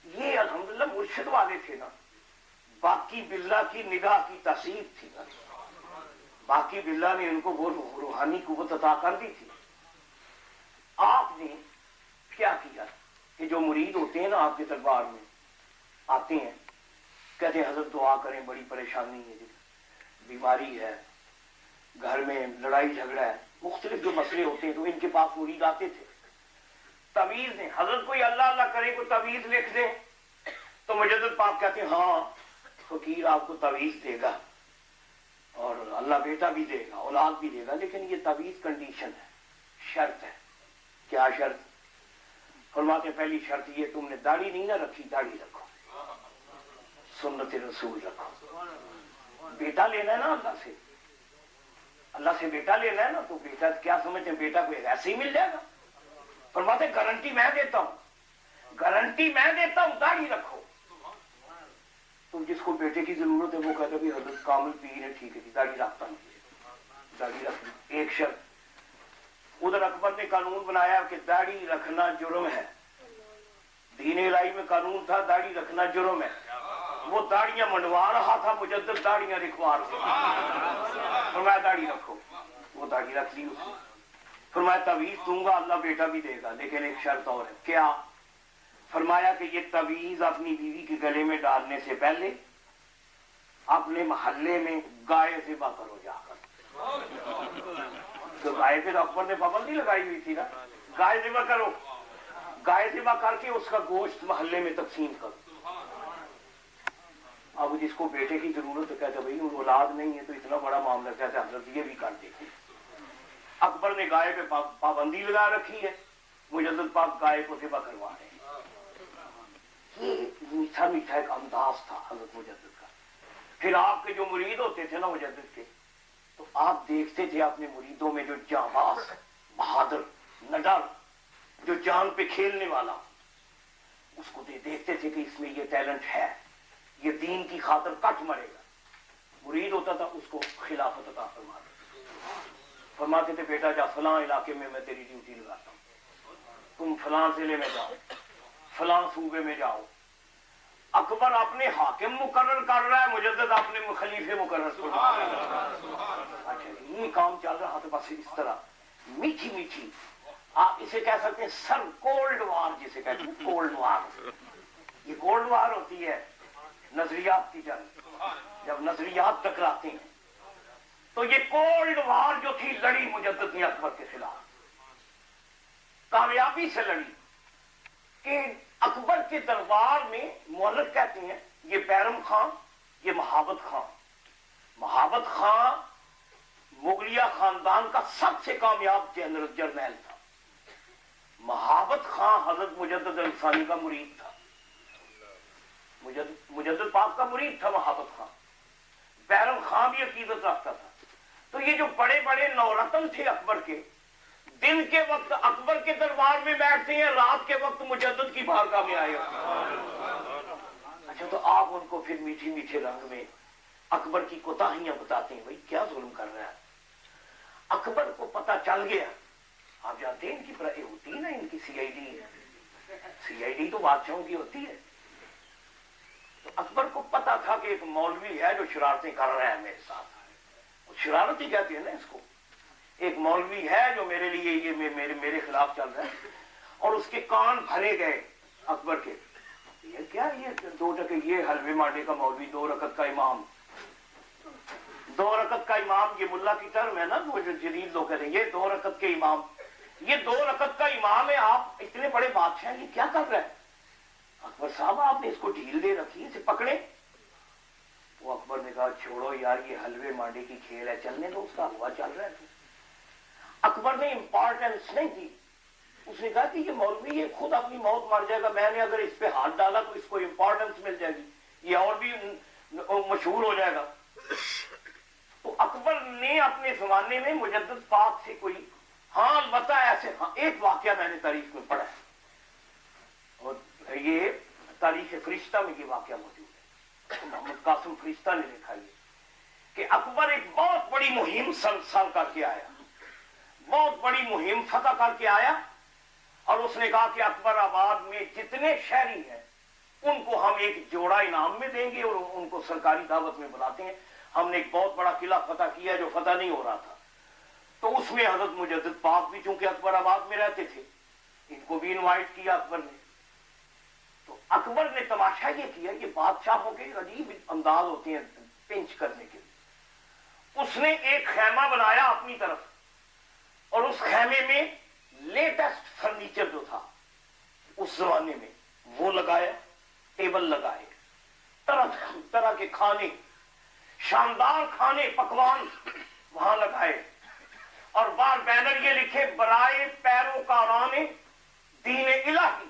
یہ الحمدللہ مرشد والے تھے نا. باقی باللہ کی نگاہ کی تاثیر تھی نا. باقی باللہ نے ان کو وہ روحانی قوت عطا کر دی تھی. آپ نے کیا کیا کہ جو مرید ہوتے ہیں نا آپ کے دربار میں آتے ہیں، کہتے ہیں حضرت دعا کریں، بڑی پریشانی ہے، بیماری ہے، گھر میں لڑائی جھگڑا ہے، مختلف جو مسئلے ہوتے ہیں تو ان کے پاس مرید آتے تھے. تعویذ دیں حضرت، کوئی اللہ اللہ کرے کوئی تعویذ لکھ دیں تو مجدد پاک کہتے ہیں ہاں فقیر آپ کو تعویذ دے گا اور اللہ بیٹا بھی دے گا، اولاد بھی دے گا، لیکن یہ تعویذ کنڈیشن ہے، شرط ہے. کیا شرط؟ فرماتے ہیں پہلی شرط یہ تم نے داڑھی نہیں نہ رکھی، داڑھی رکھو، سنت رسول رکھو. بیٹا لینا ہے نا اللہ سے، اللہ سے بیٹا لینا ہے نا، تو بیٹا کیا سمجھتے ہیں بیٹا کوئی ایسے ہی مل جائے گا. فرماتے گارنٹی میں دیتا ہوں، گارنٹی میں دیتا ہوں، داڑھی رکھو. تو جس کو بیٹے کی ضرورت ہے وہ کہتا ہے حضرت کامل پیر ہے، ٹھیک ہے جی داڑھی رکھتا ہوں، داڑھی رکھنا. ایک شرط ادھر اکبر نے قانون بنایا کہ داڑھی رکھنا جرم ہے. دین الہی میں قانون تھا داڑھی رکھنا جرم ہے. وہ داڑیاں منڈوا رہا تھا، مجدد داڑیاں رکھوا رہا. فرمایا داڑھی رکھو، وہ داڑھی رکھ لی اس نے. فرمایا تعویذ دوں گا اللہ بیٹا بھی دے گا، لیکن ایک شرط اور ہے. کیا؟ فرمایا کہ یہ تعویذ اپنی بیوی کے گلے میں ڈالنے سے پہلے اپنے محلے میں گائے ذبح کرو جا کر. تو گائے پہ اکبر نے پابندی لگائی ہوئی تھی نا، گائے ذبح کرو، گائے ذبح کر کے اس کا گوشت محلے میں تقسیم کرو. اب جس کو بیٹے کی ضرورت ہے کہتے بھائی اولاد نہیں ہے تو اتنا بڑا معاملہ، کہتے حضرت یہ بھی کر دیتے. اکبر نے گائے پہ پابندی لگا رکھی ہے، مجدد پاک گائے کو ذبح کروا رہے ہیں. یہ میٹھا میٹھا ایک انداز تھا حضرت مجدد کا. پھر آپ کے جو مرید ہوتے تھے نا مجدد کے، تو آپ دیکھتے تھے اپنے مریدوں میں جو جانباز، بہادر، نڈر، جو جان پہ کھیلنے والا، اس کو دیکھتے تھے کہ اس میں یہ ٹیلنٹ ہے، یہ دین کی خاطر کٹ مرے گا. مرید ہوتا تھا اس کو خلافت عطا فرما دیتے. فرماتے تھے بیٹا جا فلاں علاقے میں تیری ڈیوٹی لگاتا ہوں، تم فلاں ضلع میں جاؤ، فلاں صوبے میں جاؤ. اکبر اپنے حاکم مقرر کر رہا ہے، مجدد اپنے خلیفے مقرر کر رہا ہے. اچھا یہ کام چل رہا تھا بس اس طرح میٹھی میٹھی. آپ اسے کہہ سکتے ہیں سر کولڈ وار، جسے کہتے ہیں کولڈ وار. یہ کولڈ وار ہوتی ہے نظریات کی جنگ. جب نظریات ٹکراتے ہیں تو یہ کولڈ وار جو تھی لڑی مجدد نے اکبر کے خلاف، کامیابی سے لڑی. کہ اکبر کے دربار میں مولک کہتے ہیں یہ بیرم خان، یہ مہابت خان. مہابت خان مغلیہ خاندان کا سب سے کامیاب جرنیل تھا. مہابت خان حضرت مجدد علی ثانی کا مرید تھا، مجدد پاک کا مرید تھا مہابت خان. بیرم خان بھی عقیدت رکھتا تھا. تو یہ جو بڑے بڑے نورتن تھے اکبر کے، دن کے وقت اکبر کے دربار میں بیٹھتے ہیں، رات کے وقت مجدد کی بارگاہ میں آئے ہوتے ہیں۔ اچھا تو آپ ان کو پھر میٹھی میٹھے رنگ میں اکبر کی کوتاہیاں بتاتے ہیں، بھائی کیا ظلم کر رہا ہے۔ اکبر کو پتا چل گیا، آپ جانتے ہیں ان کی ہوتی ہے نا، ان کی سی آئی ڈی تو بادشاہوں کی ہوتی ہے۔ تو اکبر کو پتا تھا کہ ایک مولوی ہے جو شرارتیں کر رہا ہے میرے ساتھ، شرارت ہی کہتے ہیں نا اس کو، ایک مولوی ہے جو میرے لیے یہ میرے خلاف چل رہا ہے۔ اور اس کے کان بھرے گئے اکبر کے، یہ کیا، یہ 2 ٹکے، یہ حلوے مانڈے کا مولوی، 2 رکعت کا امام، 2 رکعت کا امام، یہ ملا کی ٹرم ہے نا، وہ جو جدید لوگ کہتے ہیں یہ 2 رکعت کے امام، یہ 2 رکعت کا امام ہے، آپ اتنے بڑے بادشاہ ہیں، یہ کیا کر رہے ہیں؟ اکبر صاحب آپ نے اس کو ڈھیل دے رکھی، اسے پکڑے۔ وہ اکبر نے کہا چھوڑو یار، یہ حلوے مانڈے کی کھیل ہے، چلنے دو، اس کا ہوا چل رہا ہے۔ اکبر نے امپورٹنس نہیں دی، اس نے کہا کہ یہ مولوی یہ خود اپنی موت مر جائے گا، میں نے اگر اس پہ ہاتھ ڈالا تو اس کو امپورٹنس مل جائے گی، یہ اور بھی مشہور ہو جائے گا۔ تو اکبر نے اپنے زمانے میں مجدد پاک سے کوئی، ہاں البتہ ایسے، ہاں ایک واقعہ میں نے تاریخ میں پڑھا ہے، اور یہ تاریخ فرشتہ میں یہ واقعہ موجود ہے، محمد قاسم فرشتہ نے لکھا یہ کہ اکبر ایک بہت بڑی مہم سال کر کے آیا، بہت بڑی مہم فتح کر کے آیا، اور اس نے کہا کہ اکبر آباد میں جتنے شہری ہیں ان کو ہم ایک جوڑا انعام میں دیں گے اور ان کو سرکاری دعوت میں بلاتے ہیں، ہم نے ایک بہت بڑا قلعہ فتح کیا جو فتح نہیں ہو رہا تھا۔ تو اس میں حضرت مجدد پاک بھی چونکہ اکبر آباد میں رہتے تھے، ان کو بھی انوائٹ کیا اکبر نے۔ تو اکبر نے تماشا یہ کیا، یہ بادشاہوں کے عجیب انداز ہوتے ہیں پنچ کرنے کے لیے۔ اس نے ایک خیمہ بنایا اپنی طرف، اور اس خیمے میں لیٹسٹ فرنیچر جو تھا اس زمانے میں وہ لگایا، ٹیبل لگائے، طرح طرح کے کھانے، شاندار کھانے پکوان وہاں لگائے، اور باہر بینر یہ لکھے برائے پیروکاران دین الہی،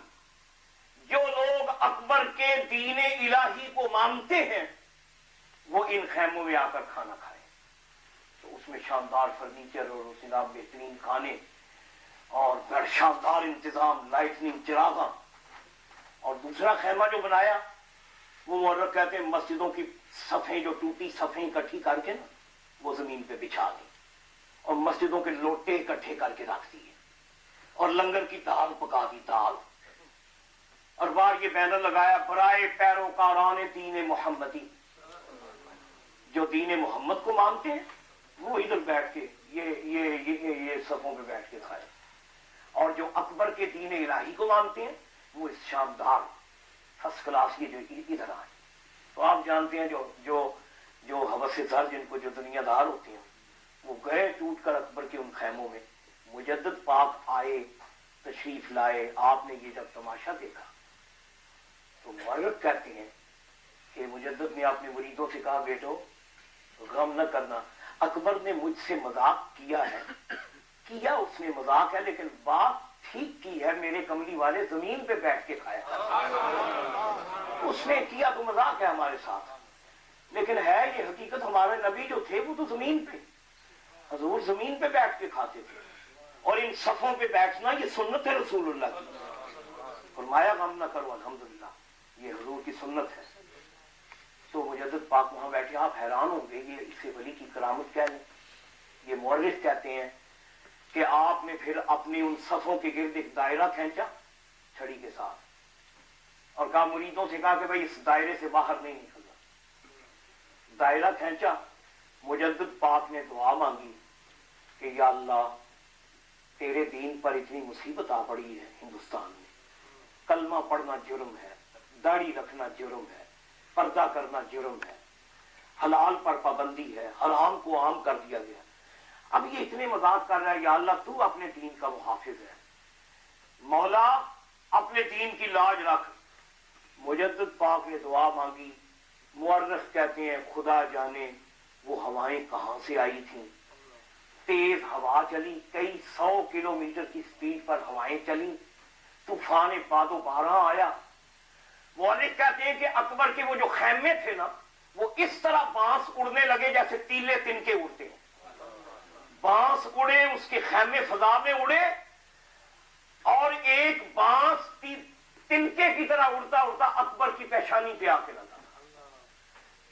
جو لوگ اکبر کے دین الہی کو مانتے ہیں وہ ان خیموں میں آ کر کھانا کھائیں۔ تو اس میں شاندار فرنیچر اور اس میں بہترین کھانے اور بڑا شاندار انتظام، لائٹنگ، چراغاں۔ اور دوسرا خیمہ جو بنایا وہ مورخ کہتے ہیں مسجدوں کی صفیں، جو ٹوٹی صفیں اکٹھی کر کے نا وہ زمین پہ بچھا دی، اور مسجدوں کے لوٹے اکٹھے کر کے رکھ دیے، اور لنگر کی دال پکا دی، دال، اور باہر یہ بینر لگایا برائے پیروکاران دین محمدی، جو دین محمد کو مانتے ہیں وہ ادھر بیٹھ کے یہ صفوں پہ بیٹھ کے کھائے، اور جو اکبر کے دین الہی کو مانتے ہیں وہ اس شاندار فرسٹ کلاس کی جو ادھر آئے۔ تو آپ جانتے ہیں جو حوث زر، جن کو جو دنیا دار ہوتے ہیں، وہ گئے ٹوٹ کر اکبر کے ان خیموں میں۔ مجدد پاک آئے، تشریف لائے، آپ نے یہ جب تماشا دیکھا تو مورخ کہتے ہیں کہ مجدد نے اپنے مریدوں سے کہا بیٹو غم نہ کرنا، اکبر نے مجھ سے مذاق کیا ہے، کیا اس نے مذاق ہے، لیکن بات ٹھیک کی ہے، میرے کملی والے زمین پہ بیٹھ کے کھایا، اس نے کیا تو مذاق ہے ہمارے ساتھ، لیکن ہے یہ حقیقت، ہمارے نبی جو تھے وہ تو زمین پہ، حضور زمین پہ بیٹھ کے کھاتے تھے، اور ان صفوں پہ بیٹھنا یہ سنت ہے رسول اللہ کی۔ فرمایا غم نہ کرو، الحمدللہ یہ حضور کی سنت ہے۔ تو مجدد پاک وہاں بیٹھے، آپ حیران ہوں گے یہ اس سے ولی کی کرامت کیا ہے۔ یہ مورخ کہتے ہیں کہ آپ نے پھر اپنی ان صفوں کے گرد ایک دائرہ کھینچا چھڑی کے ساتھ، اور کہا مریدوں سے کہا کہ بھائی اس دائرے سے باہر نہیں نکلنا۔ دائرہ کھینچا، مجدد پاک نے دعا مانگی کہ یا اللہ تیرے دین پر اتنی مصیبت آ پڑی ہے ہندوستان میں، کلمہ پڑھنا جرم ہے، داڑھی رکھنا جرم ہے، پردہ کرنا جرم ہے، حلال پر پابندی ہے، حرام کو عام کر دیا گیا، اب یہ اتنے مذاق کر رہا ہے، یا اللہ تو اپنے دین کا محافظ ہے، مولا اپنے دین کی لاج رکھ۔ مجدد پاک نے دعا مانگی، مورخ کہتے ہیں خدا جانے وہ ہوائیں کہاں سے آئی تھیں، تیز ہوا چلی، کئی 100 کلومیٹر کی سپیڈ پر ہوائیں چلی، طوفان باد و باران آیا۔ مورخ کہتے ہیں کہ اکبر کے وہ جو خیمے تھے نا وہ اس طرح بانس اڑنے لگے جیسے تیلے تنکے اڑتے ہیں، بانس بانس اڑے اس کے خیمے فضا میں اڑے اور ایک بانس تنکے کی طرح اڑتا اڑتا اکبر کی پیشانی پہ آ کے لگا.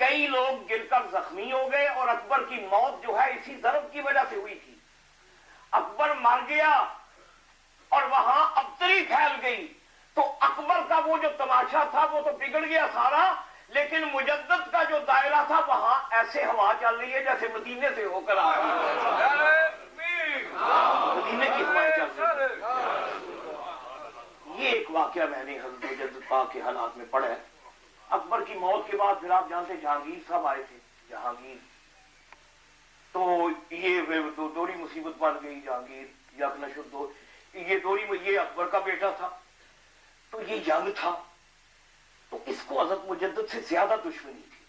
کئی لوگ گر کر زخمی ہو گئے اور اکبر کی موت جو ہے اسی ضرب کی وجہ سے ہوئی تھی. اکبر مر گیا اور وہاں ابتری پھیل گئی تو اکبر کا وہ جو تماشا تھا وہ تو بگڑ گیا سارا, لیکن مجدد کا جو دائرہ تھا وہاں ایسے ہوا چل رہی ہے جیسے مدینے سے ہو کر آ رہا ہے. مدینے کی ہوائیں چل رہی ہے. یہ ایک واقعہ میں نے حضرت مجدد پاک کے حالات میں پڑھا ہے. اکبر کی موت کے بعد پھر آپ جانتے جہانگیر صاحب آئے تھے. جہانگیر تو یہ دوہری مصیبت بن گئی. جہانگیر یہ اکبر کا بیٹا تھا تو یہ جنگ تھا تو اس کو حضرت مجدد سے زیادہ دشمنی تھی.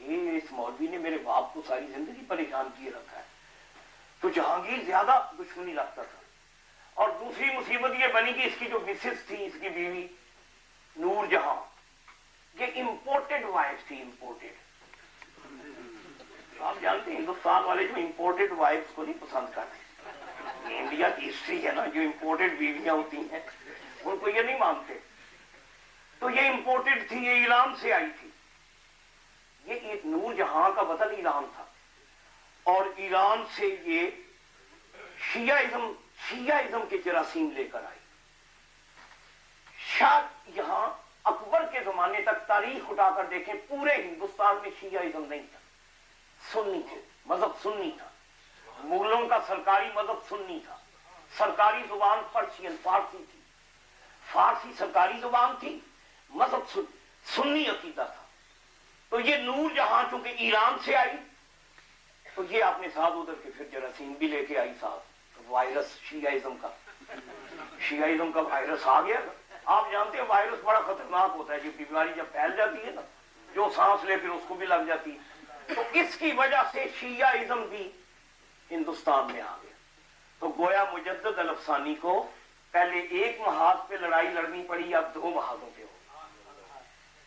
یہ اس مولوی نے میرے باپ کو ساری زندگی پریشان کیے رکھا ہے. تو جہانگیر زیادہ دشمنی رکھتا تھا. اور دوسری مصیبت یہ بنی کہ اس کی جو مسز تھی, اس کی بیوی نور جہاں, یہ امپورٹڈ وائف تھی. امپورٹڈ, آپ جانتے ہیں ہندوستان والے جو امپورٹڈ وائفز کو نہیں پسند کرتے. یہ انڈیا کی ہسٹری ہے نا, جو امپورٹڈ بیویاں ہوتی ہیں ان کو یہ نہیں مانتے. تو یہ امپورٹڈ تھی, یہ ایران سے آئی تھی. یہ ایک نور جہاں کا وطن ایران تھا اور ایران سے یہ شیعہ کے جراثیم لے کر آئی. شاید یہاں اکبر کے زمانے تک تاریخ اٹھا کر دیکھیں پورے ہندوستان میں شیعہ نہیں تھا. سنی تھے, مذہب سنی تھا. مغلوں کا سرکاری مذہب سنی تھا. سرکاری زبان پرشین فارسی تھی. فارسی سرکاری زبان تھی. مذہب سنی عقیدہ تھا. تو یہ نور جہاں چونکہ ایران سے آئی تو یہ اپنے ساتھ ادھر کے پھر جراثیم بھی لے کے آئی ساتھ. وائرس شیعہ کا وائرس آ گیا. آپ جانتے ہیں وائرس بڑا خطرناک ہوتا ہے. یہ بیماری جب پھیل جاتی ہے نا, جو سانس لے پھر اس کو بھی لگ جاتی ہے. تو اس کی وجہ سے شیعہ بھی ہندوستان میں آ گیا. تو گویا مجدد الافسانی کو پہلے ایک محاذ پہ لڑائی لڑنی پڑی, اب دو محاذوں پہ ہو.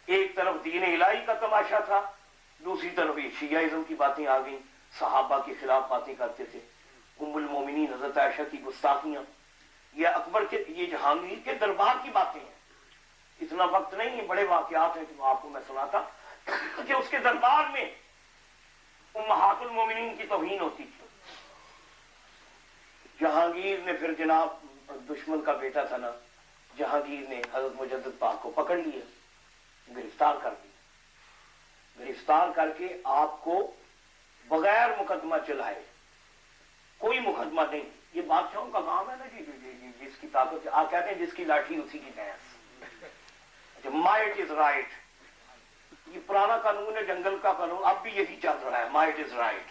ایک طرف دین الہی کا تماشا تھا, دوسری طرف یہ شیعہ کی باتیں آ گئیں. صحابہ کے خلاف باتیں کرتے تھے. ام المومنین حضرت عائشہ کی گستاخیاں, یہ اکبر کے, یہ جہانگیر کے دربار کی باتیں ہیں. اتنا وقت نہیں ہے, بڑے واقعات ہیں جو آپ کو میں سناتا کہ اس کے دربار میں امہات المومنین کی توہین ہوتی تھی. جہانگیر نے پھر جناب دشمن کا بیٹا تھا نا, جہانگیر نے حضرت مجدد پاک کو پکڑ لیا, گرفتار کر دیا. گرفتار کر کے آپ کو بغیر مقدمہ چلائے, کوئی مقدمہ نہیں. یہ بادشاہوں کا کام ہے نا جی, جس کی طاقت, آپ کہتے ہیں جس کی لاٹھی اسی کی بھینس. مائٹ از رائٹ, یہ پرانا قانون ہے, جنگل کا قانون, اب بھی یہی چل رہا ہے. Might is right,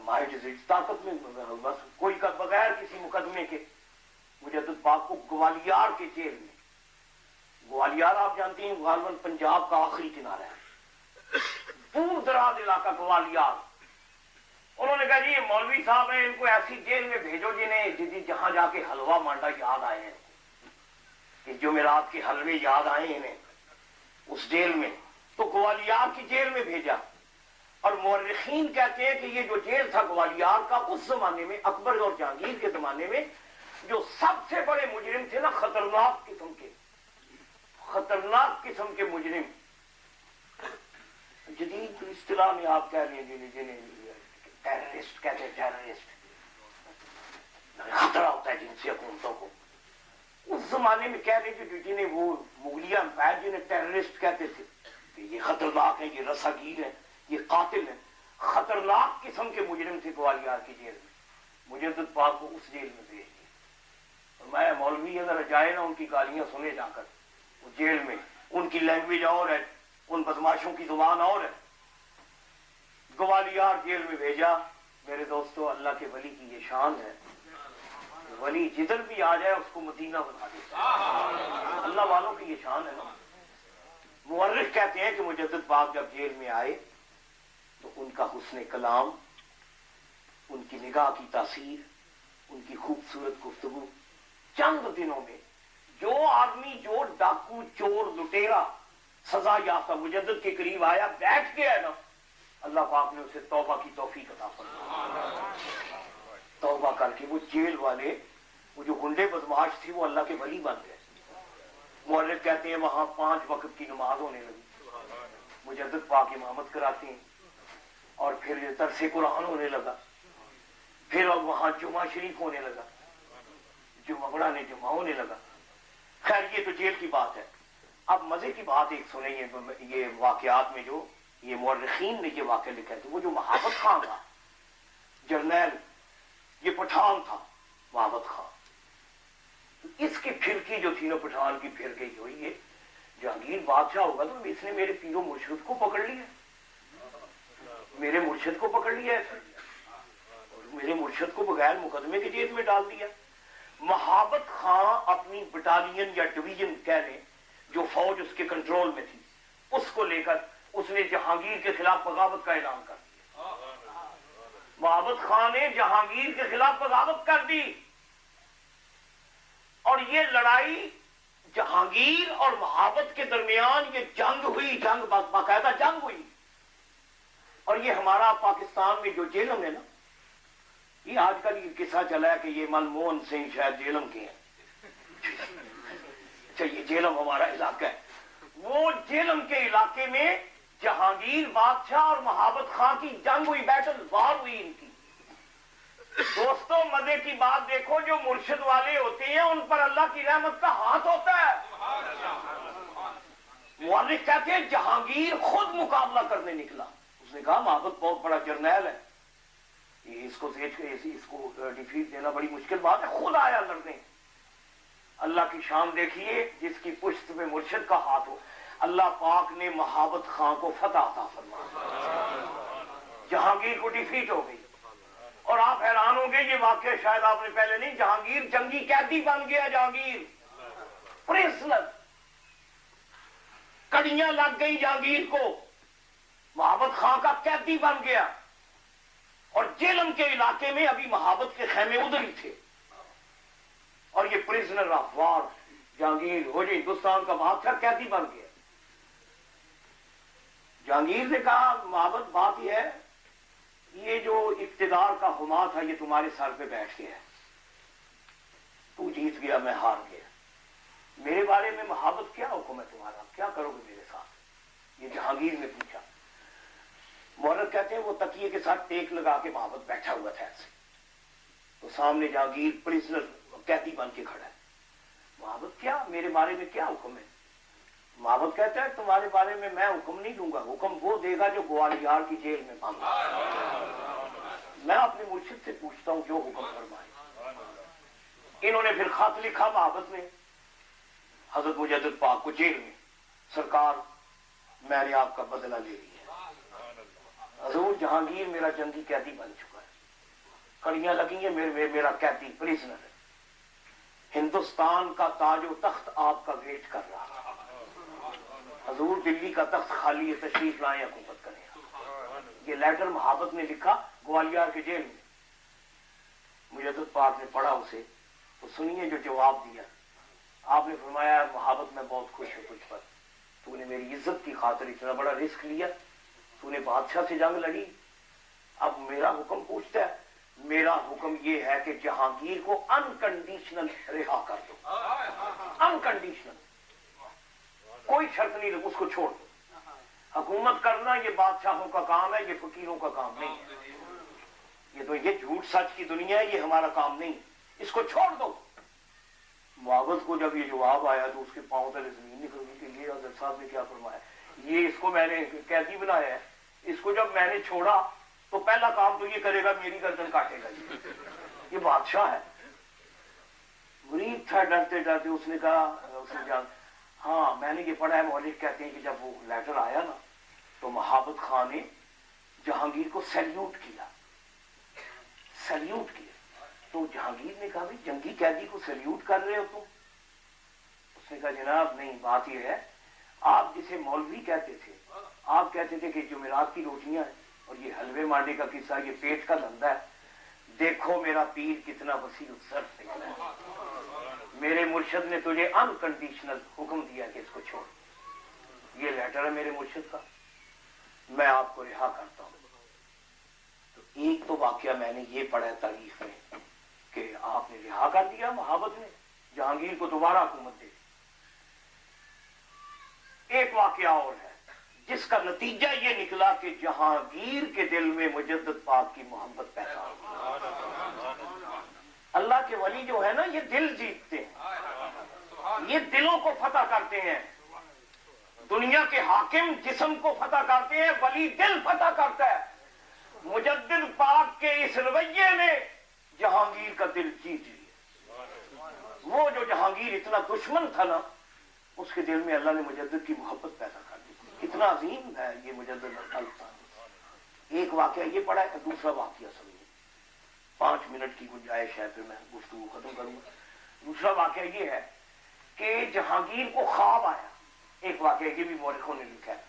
might is right. طاقت میں بس کوئی کا بغیر کسی مقدمے کے مجدد پاک کو گوالیار کے جیل میں, گوالیار آپ جانتے ہیں غالباً پنجاب کا آخری کنارہ ہے, دور دراز علاقہ گوالیار. انہوں نے کہا جی یہ مولوی صاحب ہیں, ان کو ایسی جیل میں بھیجو جنہیں جہاں جا کے حلوہ مانڈا یاد آئے ہیں, کہ جمعرات کے حلوے یاد آئے انہیں اس جیل میں. تو گوالیار کی جیل میں بھیجا. اور مورخین کہتے ہیں کہ یہ جو جیل تھا گوالیار کا, اس زمانے میں اکبر اور جہانگیر کے زمانے میں جو سب سے بڑے مجرم تھے نا, خطرناک قسم کے مجرم, جدید اصطلاح میں آپ کہہ رہے ہیں جنہیں ٹیررسٹ کہتے ہیں. ٹیررسٹ خطرہ ہوتا ہے جن سے حکومتوں کو. اس زمانے میں کہہ رہے تھے جنہیں وہ مغلیہ امپائر جنہیں ٹیررسٹ کہتے تھے کہ یہ خطرناک ہیں, یہ رساگیر ہیں, یہ قاتل ہیں. خطرناک قسم کے مجرم تھے گوالیار کی جیل میں. مجدد پاک کو اس جیل میں بھیج دیا. اور میں مولوی اگر جائے نا ان کی گالیاں سنے جا کر وہ جیل میں, ان کی لینگویج اور ہے, ان بدماشوں کی زبان اور ہے. گوالیار جیل میں بھیجا. میرے دوستو, اللہ کے ولی کی یہ شان ہے, ولی جدھر بھی آ جائے اس کو مدینہ بنا دیتا ہے. اللہ والوں کی یہ شان ہے نا. مورخ کہتے ہیں کہ مجدد پاک جب جیل میں آئے تو ان کا حسن کلام, ان کی نگاہ کی تاثیر, ان کی خوبصورت گفتگو, چند دنوں میں جو آدمی, جو ڈاکو, چور, لٹیرا سزا یافتہ مجدد کے قریب آیا, بیٹھ کے ہے نا, اللہ پاک نے اسے توبہ کی توفیق عطا فرمائی. کہ وہ جیل والے وہ جو گنڈے بدماش تھے وہ اللہ کے ولی بن گئے. مولد کہتے ہیں وہاں 5 وقت کی نماز ہونے لگی, مجدد پاک امامت کراتے ہیں, اور پھر درس قرآن ہونے لگا, پھر اب وہاں جمعہ شریف ہونے لگا, جمعہ پڑھانے جمعہ ہونے لگا. خیر یہ تو جیل کی بات ہے. اب مزے کی بات ایک سنیں, یہ واقعات میں جو یہ مورخین نے یہ واقعہ لکھا تھا, وہ جو محبت خان تھا جرنیل, یہ پٹھان تھا محبت خان. اس کی پھرکی جو تھی نا پٹھان کی پھرکی جو یہ جہانگیر بادشاہ ہوگا تو اس نے میرے پیر و مرشد کو پکڑ لیا, میرے مرشد کو پکڑ لیا ایسے, میرے مرشد کو بغیر مقدمے کی جیل میں ڈال دیا. محبت خان اپنی بٹالین یا ڈویژن کہہ لیں جو فوج اس کے کنٹرول میں تھی, اس کو لے کر اس نے جہانگیر کے خلاف بغاوت کا اعلان کر دیا. محبت خان نے جہانگیر کے خلاف بغاوت کر دی, اور یہ لڑائی جہانگیر اور محبت کے درمیان یہ جنگ ہوئی, جنگ باقاعدہ جنگ ہوئی. اور یہ ہمارا پاکستان میں جو جیلم ہے نا, یہ آج کل یہ قصہ چلا ہے کہ یہ منموہن سنگھ شاید جیلم کے ہیں. یہ جیلم ہمارا علاقہ ہے. وہ جیلم کے علاقے میں جہانگیر بادشاہ اور محبت خان کی جنگ ہوئی, بیٹل وار ہوئی ان کی. دوستوں مزے کی بات دیکھو, جو مرشد والے ہوتے ہیں ان پر اللہ کی رحمت کا ہاتھ ہوتا ہے. مؤلف کہتے ہیں جہانگیر خود مقابلہ کرنے نکلا. اس نے کہا محبت بہت بڑا جرنیل ہے, اس کو ڈیفیٹ دینا بڑی مشکل بات ہے, خود آیا لڑنے. اللہ کی شان دیکھیے, جس کی پشت میں مرشد کا ہاتھ ہو. اللہ پاک نے محبت خان کو فتح عطا فرمایا, جہانگیر کو ڈیفیٹ ہو گئی. اور آپ حیران ہوں گے, یہ واقعہ شاید آپ نے پہلے نہیں, جہانگیر جنگی قیدی بن گیا. جہانگیر پرنسلر, کڑیاں لگ گئی جہانگیر کو, محبت خان کا قیدی بن گیا. اور جیلم کے علاقے میں ابھی محبت کے خیمے ادھر ہی تھے, اور یہ پرزنر آف وار جہانگیر ہو جو ہندوستان کا بادشاہ قیدی بن گیا. جہانگیر نے کہا محبت بات یہ ہے, یہ جو اقتدار کا ہما تھا یہ تمہارے سر پہ بیٹھ گیا ہے, تو جیت گیا میں ہار گیا. میرے بارے میں محبت کیا حکم ہے تمہارا, کیا کرو گے میرے ساتھ, یہ جہانگیر نے پوچھا. مورخ کہتے ہیں وہ تکیے کے ساتھ ٹیک لگا کے محبت بیٹھا ہوا تھا ایسے, تو سامنے جہانگیر پرزنر قیدی بن کے کھڑا ہے. محبت کیا, میرے بارے میں کیا حکم ہے. محبت کہتا ہے تمہارے بارے میں حکم نہیں دوں گا, حکم وہ دے گا جو گوالیار کی جیل میں بند ہے. میں اپنے مرشد سے پوچھتا ہوں جو حکم فرمائے. انہوں نے پھر خط لکھا محبت نے حضرت مجدد پاک کو جیل میں, سرکار میں نے آپ کا بدلہ لے لیا. حضور جہانگیر میرا جنگی قیدی بن چکا ہے, کڑیاں لگی ہیں, میرا قیدی پرزنر ہے. ہندوستان کا تاج و تخت آپ کا ویٹ کر رہا. حضور دلی کا تخت خالی ہے, تشریف لائیں حکومت کریں. یہ لیٹر محبت نے لکھا گوالیار کے جیل میں. مجدد پاک نے پڑھا اسے, تو سنیے جو جواب دیا. آپ نے فرمایا محبت میں بہت خوش ہوں تجھ پر, تو نے میری عزت کی خاطر اتنا بڑا رسک لیا, تو نے بادشاہ سے جنگ لڑی, اب میرا حکم پوچھتا ہے. میرا حکم یہ ہے کہ جہانگیر کو انکنڈیشنل رہا کر دو, انکنڈیشنل, کوئی شرط نہیں, اس کو چھوڑ دو. حکومت کرنا یہ بادشاہوں کا کام ہے, یہ فقیروں کا کام نہیں ہے. یہ جھوٹ سچ کی دنیا ہے, یہ ہمارا کام نہیں, اس کو چھوڑ دو. معاوض کو جب یہ جواب آیا تو اس کے پاؤں تلے زمین نکل گئی کہ یہ حضرت صاحب نے کیا فرمایا, یہ اس کو میں نے قیدی بنایا ہے, اس کو جب میں نے چھوڑا تو پہلا کام تو یہ کرے گا میری گردن کاٹے گا. یہ بادشاہ ہے. غریب تھا, ڈرتے ڈرتے اس نے کہا, اس نے جان ہاں میں نے یہ پڑھا ہے. مولف کہتے ہیں کہ جب وہ لیٹر آیا نا تو محبت خان نے جہانگیر کو سیلیوٹ کیا, سیلیوٹ کیا. تو جہانگیر نے کہا بھی جنگی قیدی کو سیلیوٹ کر رہے ہو تم. اس نے کہا جناب نہیں, بات یہ ہے آپ جسے مولوی کہتے تھے, آپ کہتے تھے کہ جمعرات کی روٹیاں ہیں اور یہ حلوے مانڈے کا قصہ یہ پیٹ کا دھندا ہے. دیکھو میرا پیر کتنا وسیع الصرف نکلا ہے. میرے مرشد نے تجھے انکنڈیشنل حکم دیا کہ اس کو چھوڑ. یہ لیٹر ہے میرے مرشد کا, میں آپ کو رہا کرتا ہوں. تو ایک تو واقعہ میں نے یہ پڑھا ہے تاریخ میں رہا کر دیا محبت نے، جہانگیر کو دوبارہ حکومت دے. ایک واقعہ اور ہے جس کا نتیجہ یہ نکلا کہ جہانگیر کے دل میں مجدد پاک کی محبت پیدا ہو. اللہ کے ولی جو ہے نا یہ دل جیتتے ہیں، یہ دلوں کو فتح کرتے ہیں. دنیا کے حاکم جسم کو فتح کرتے ہیں، ولی دل فتح کرتا ہے. مجدد پاک کے اس رویے نے جہانگیر کا دل جیت لیا. وہ جو جہانگیر اتنا دشمن تھا نا، اس کے دل میں اللہ نے مجدد کی محبت پیدا کر دی. کتنا عظیم ہے یہ مجدد الفاظ. ایک واقعہ یہ پڑا ہے، دوسرا واقعہ سمجھیں. 5 منٹ کی گنجائش ہے، پھر میں گفتگو ختم کروں گا. دوسرا واقعہ یہ ہے کہ جہانگیر کو خواب آیا. ایک واقعہ یہ بھی مورخوں نے لکھا ہے.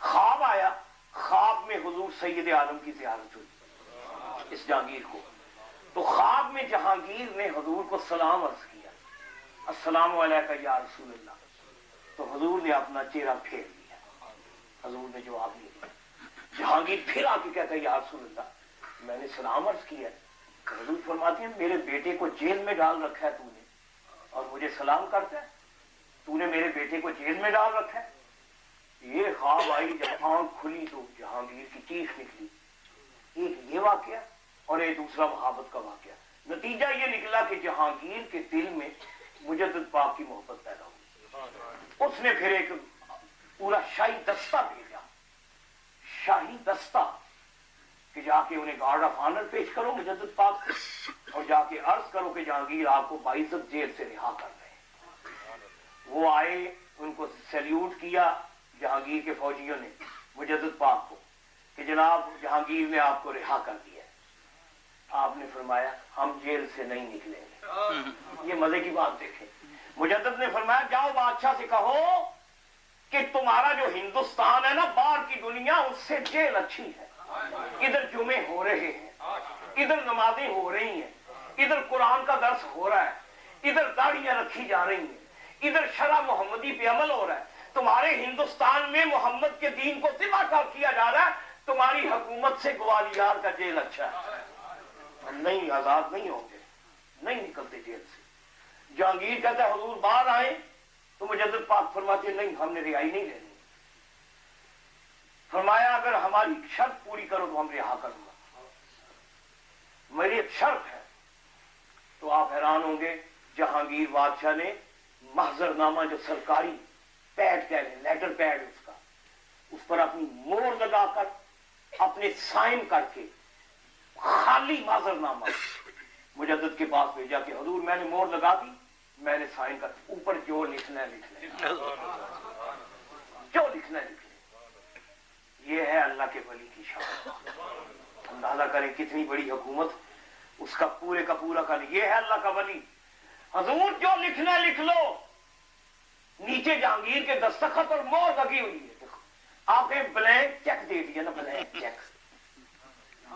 خواب آیا، خواب میں حضور سید عالم کی زیارت ہوئی اس جہانگیر کو. تو خواب میں جہانگیر نے حضور کو سلام عرض کیا، السلام علیکم یا رسول اللہ. تو حضور نے اپنا چہرہ پھیر لیا. حضور نے جواب نہیں دیا. جہانگیر پھر آ کے کہتا ہے یا رسول اللہ میں نے سلام عرض کیا ہے. حضور فرماتے ہیں میرے بیٹے کو جیل میں ڈال رکھا ہے تو نے، اور مجھے سلام کرتا ہے. تو نے میرے بیٹے کو جیل میں ڈال رکھا ہے. یہ خواب آئی، جب آنکھ کھلی تو جہانگیر کی چیخ نکلی. ایک یہ واقعہ اور ایک دوسرا محبت کا واقعہ. نتیجہ یہ نکلا کہ جہانگیر کے دل میں مجدد پاک کی محبت پیدا ہوئی. اس نے پھر ایک پورا شاہی دستہ بھیجا، شاہی دستہ، کہ جا کے انہیں گارڈ آف آنر پیش کرو مجدد پاک سے، اور جا کے عرض کرو کہ جہانگیر آپ کو باعزت جیل سے رہا کر رہے ہیں. وہ آئے، ان کو سیلیوٹ کیا جہانگیر کے فوجیوں نے مجدد پاک کو کہ جناب جہانگیر نے آپ کو رہا کر دیا. آپ نے فرمایا ہم جیل سے نہیں نکلیں گے. یہ مزے کی بات دیکھیں. مجدد نے فرمایا جاؤ بادشاہ سے کہو کہ تمہارا جو ہندوستان ہے نا، باہر کی دنیا، اس سے جیل اچھی ہے. ادھر جمعے ہو رہے ہیں، ادھر نمازیں ہو رہی ہیں، ادھر قرآن کا درس ہو رہا ہے، ادھر داڑیاں رکھی جا رہی ہیں، ادھر شرع محمدی پہ عمل ہو رہا ہے. تمہارے ہندوستان میں محمد کے دین کو ذبح کیا جا رہا ہے. تمہاری حکومت سے گوالیار کا جیل اچھا ہے. نہیں، آزاد نہیں ہوں گے، نہیں نکلتے جیل سے. جہانگیر کہتا ہے حضور باہر آئے تو مجدد پاک فرماتے نہیں، ہم نے رہائی نہیں لینی. فرمایا اگر ہماری شرط پوری کرو تو ہم رہا کروں گا. میری ایک شرط ہے. تو آپ حیران ہوں گے، جہانگیر بادشاہ نے محضر نامہ جو سرکاری پیڈ کہہ لیں، لیٹر پیڈ اس پر اپنی مور لگا کر اپنے سائن کر کے خالی محضر نامہ مجدد کے پاس بھیجا کہ حضور میں نے مور لگا دی، میں نے سائن کر، اوپر جو لکھنا ہے لکھ لیں، جو لکھنا ہے لکھ لیں. یہ ہے اللہ کے ولی کی شان. اندازہ کریں کتنی بڑی حکومت، اس کا پورے کا پورا کر. یہ ہے اللہ کا ولی. حضور جو لکھنا ہے لکھ لو. نیچے جہانگیر کے دستخط اور مور لگی ہوئی ہے. آپ نے بلینک چیک دے دیا نا، بلینک چیک،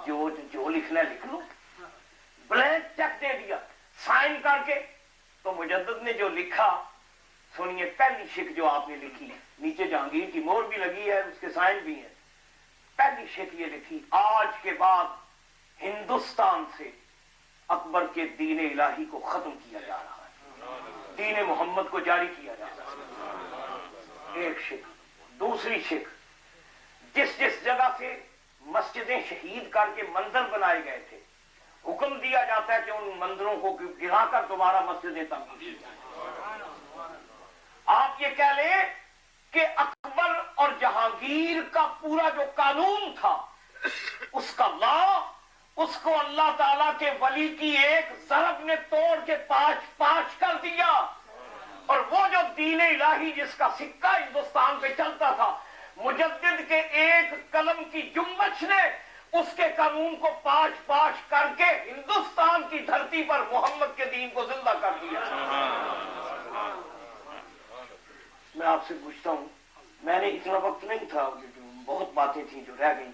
جو لکھنا ہے لکھ لو. بلینک چیک دے دیا سائن کر کے. تو مجدد نے جو لکھا سنیے، پہلی شک جو آپ نے لکھی، نیچے جہانگیر کی مور بھی لگی ہے، اس کے سائن بھی ہیں. پہلی شک یہ لکھی، آج کے بعد ہندوستان سے اکبر کے دین الہی کو ختم کیا جا رہا ہے، دین محمد کو جاری کیا جا رہا ہے. ایک شک. دوسری شک، جس جس جگہ سے مسجدیں شہید کر کے منظر بنائے گئے تھے، حکم دیا جاتا ہے کہ ان مندروں کو گرا کر دوبارہ مسجدیں تعمیر کی جائیں. آپ یہ کہہ لیں کہ اکبر اور جہانگیر کا پورا جو قانون تھا، اس کا لا، اس کو اللہ تعالیٰ کے ولی کی ایک ضرب نے توڑ کے پاش پاش کر دیا. اور وہ جو دین الہی جس کا سکہ ہندوستان پہ چلتا تھا، مجدد کے ایک قلم کی جنبش نے اس کے قانون کو پاش پاش کر کے ہندوستان کی دھرتی پر محمد کے دین کو زندہ کر دیا. میں آپ سے پوچھتا ہوں، میں نے اتنا وقت نہیں تھا، بہت باتیں تھیں جو رہ گئیں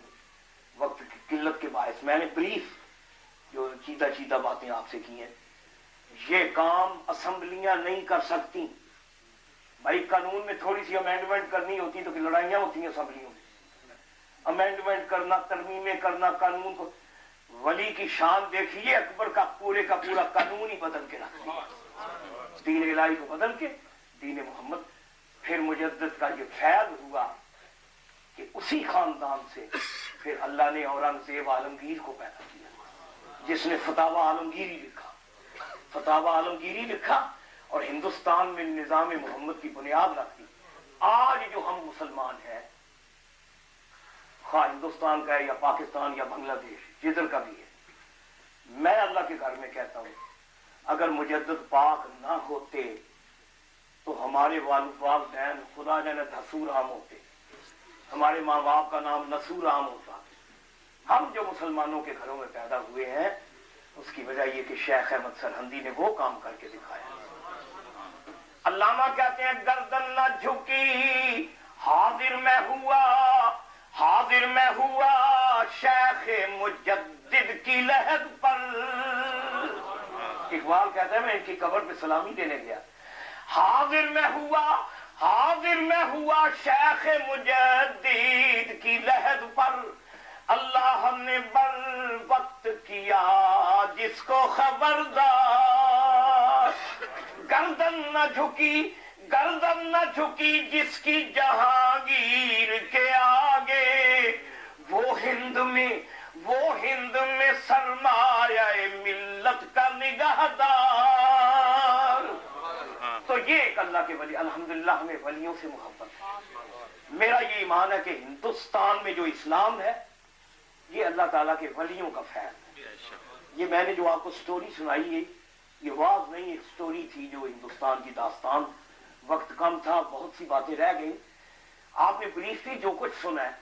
وقت کی قلت کے باعث. میں نے بریف جو چیدہ باتیں آپ سے کی ہیں. یہ کام اسمبلیاں نہیں کر سکتی. بھائی قانون میں تھوڑی سی امینڈمنٹ کرنی ہوتی تو کہ لڑائیاں ہوتی ہیں اسمبلیوں میں. امینڈمنٹ کرنا، ترمیمیں کرنا قانون کو. ولی کی شان دیکھیے، اکبر کا پورا قانون ہی بدل کے رکھ دیا، دین الہی کو بدل کے دین محمد۔ پھر مجدد کا یہ فیض ہوا کہ اسی خاندان سے پھر اللہ نے اورنگزیب عالمگیر کو پیدا کیا، جس نے فتاوی عالمگیری لکھا، فتاوی عالمگیری لکھا اور ہندوستان میں نظام محمد کی بنیاد رکھ دی۔ آج جو ہم مسلمان ہیں، خواہ ہندوستان کا ہے یا پاکستان یا بنگلہ دیش، جدھر کا بھی ہے، میں اللہ کے گھر میں کہتا ہوں اگر مجدد پاک نہ ہوتے تو ہمارے والدین خدا جانے دھسور عام ہوتے، ہمارے ماں باپ کا نام نصور عام ہوتا۔ ہم جو مسلمانوں کے گھروں میں پیدا ہوئے ہیں اس کی وجہ یہ کہ شیخ احمد سرہندی نے وہ کام کر کے دکھایا۔ علامہ کہتے ہیں گردن نہ جھکی حاضر میں ہوا شیخ مجدد کی لحد پر۔ اقبال کہتا ہے میں ان کی قبر پہ سلامی دینے گیا، حاضر میں ہوا شیخ مجدد کی لحد پر، اللہ نے بر وقت کیا جس کو خبردار، گردن نہ جھکی جس کی جہانگیر کے آگے، وہ ہند میں سرمایہ ملت کا نگہدار۔ تو یہ ایک اللہ کے ولی، الحمدللہ ہمیں ولیوں سے محبت ہے۔ میرا یہ ایمان ہے کہ ہندوستان میں جو اسلام ہے یہ اللہ تعالیٰ کے ولیوں کا فیض ہے۔ یہ میں نے جو آپ کو سٹوری سنائی ہے یہ واز نہیں، ایک سٹوری تھی جو ہندوستان کی داستان، وقت کم تھا، بہت سی باتیں رہ گئیں، آپ نے بریفلی جو کچھ سنا ہے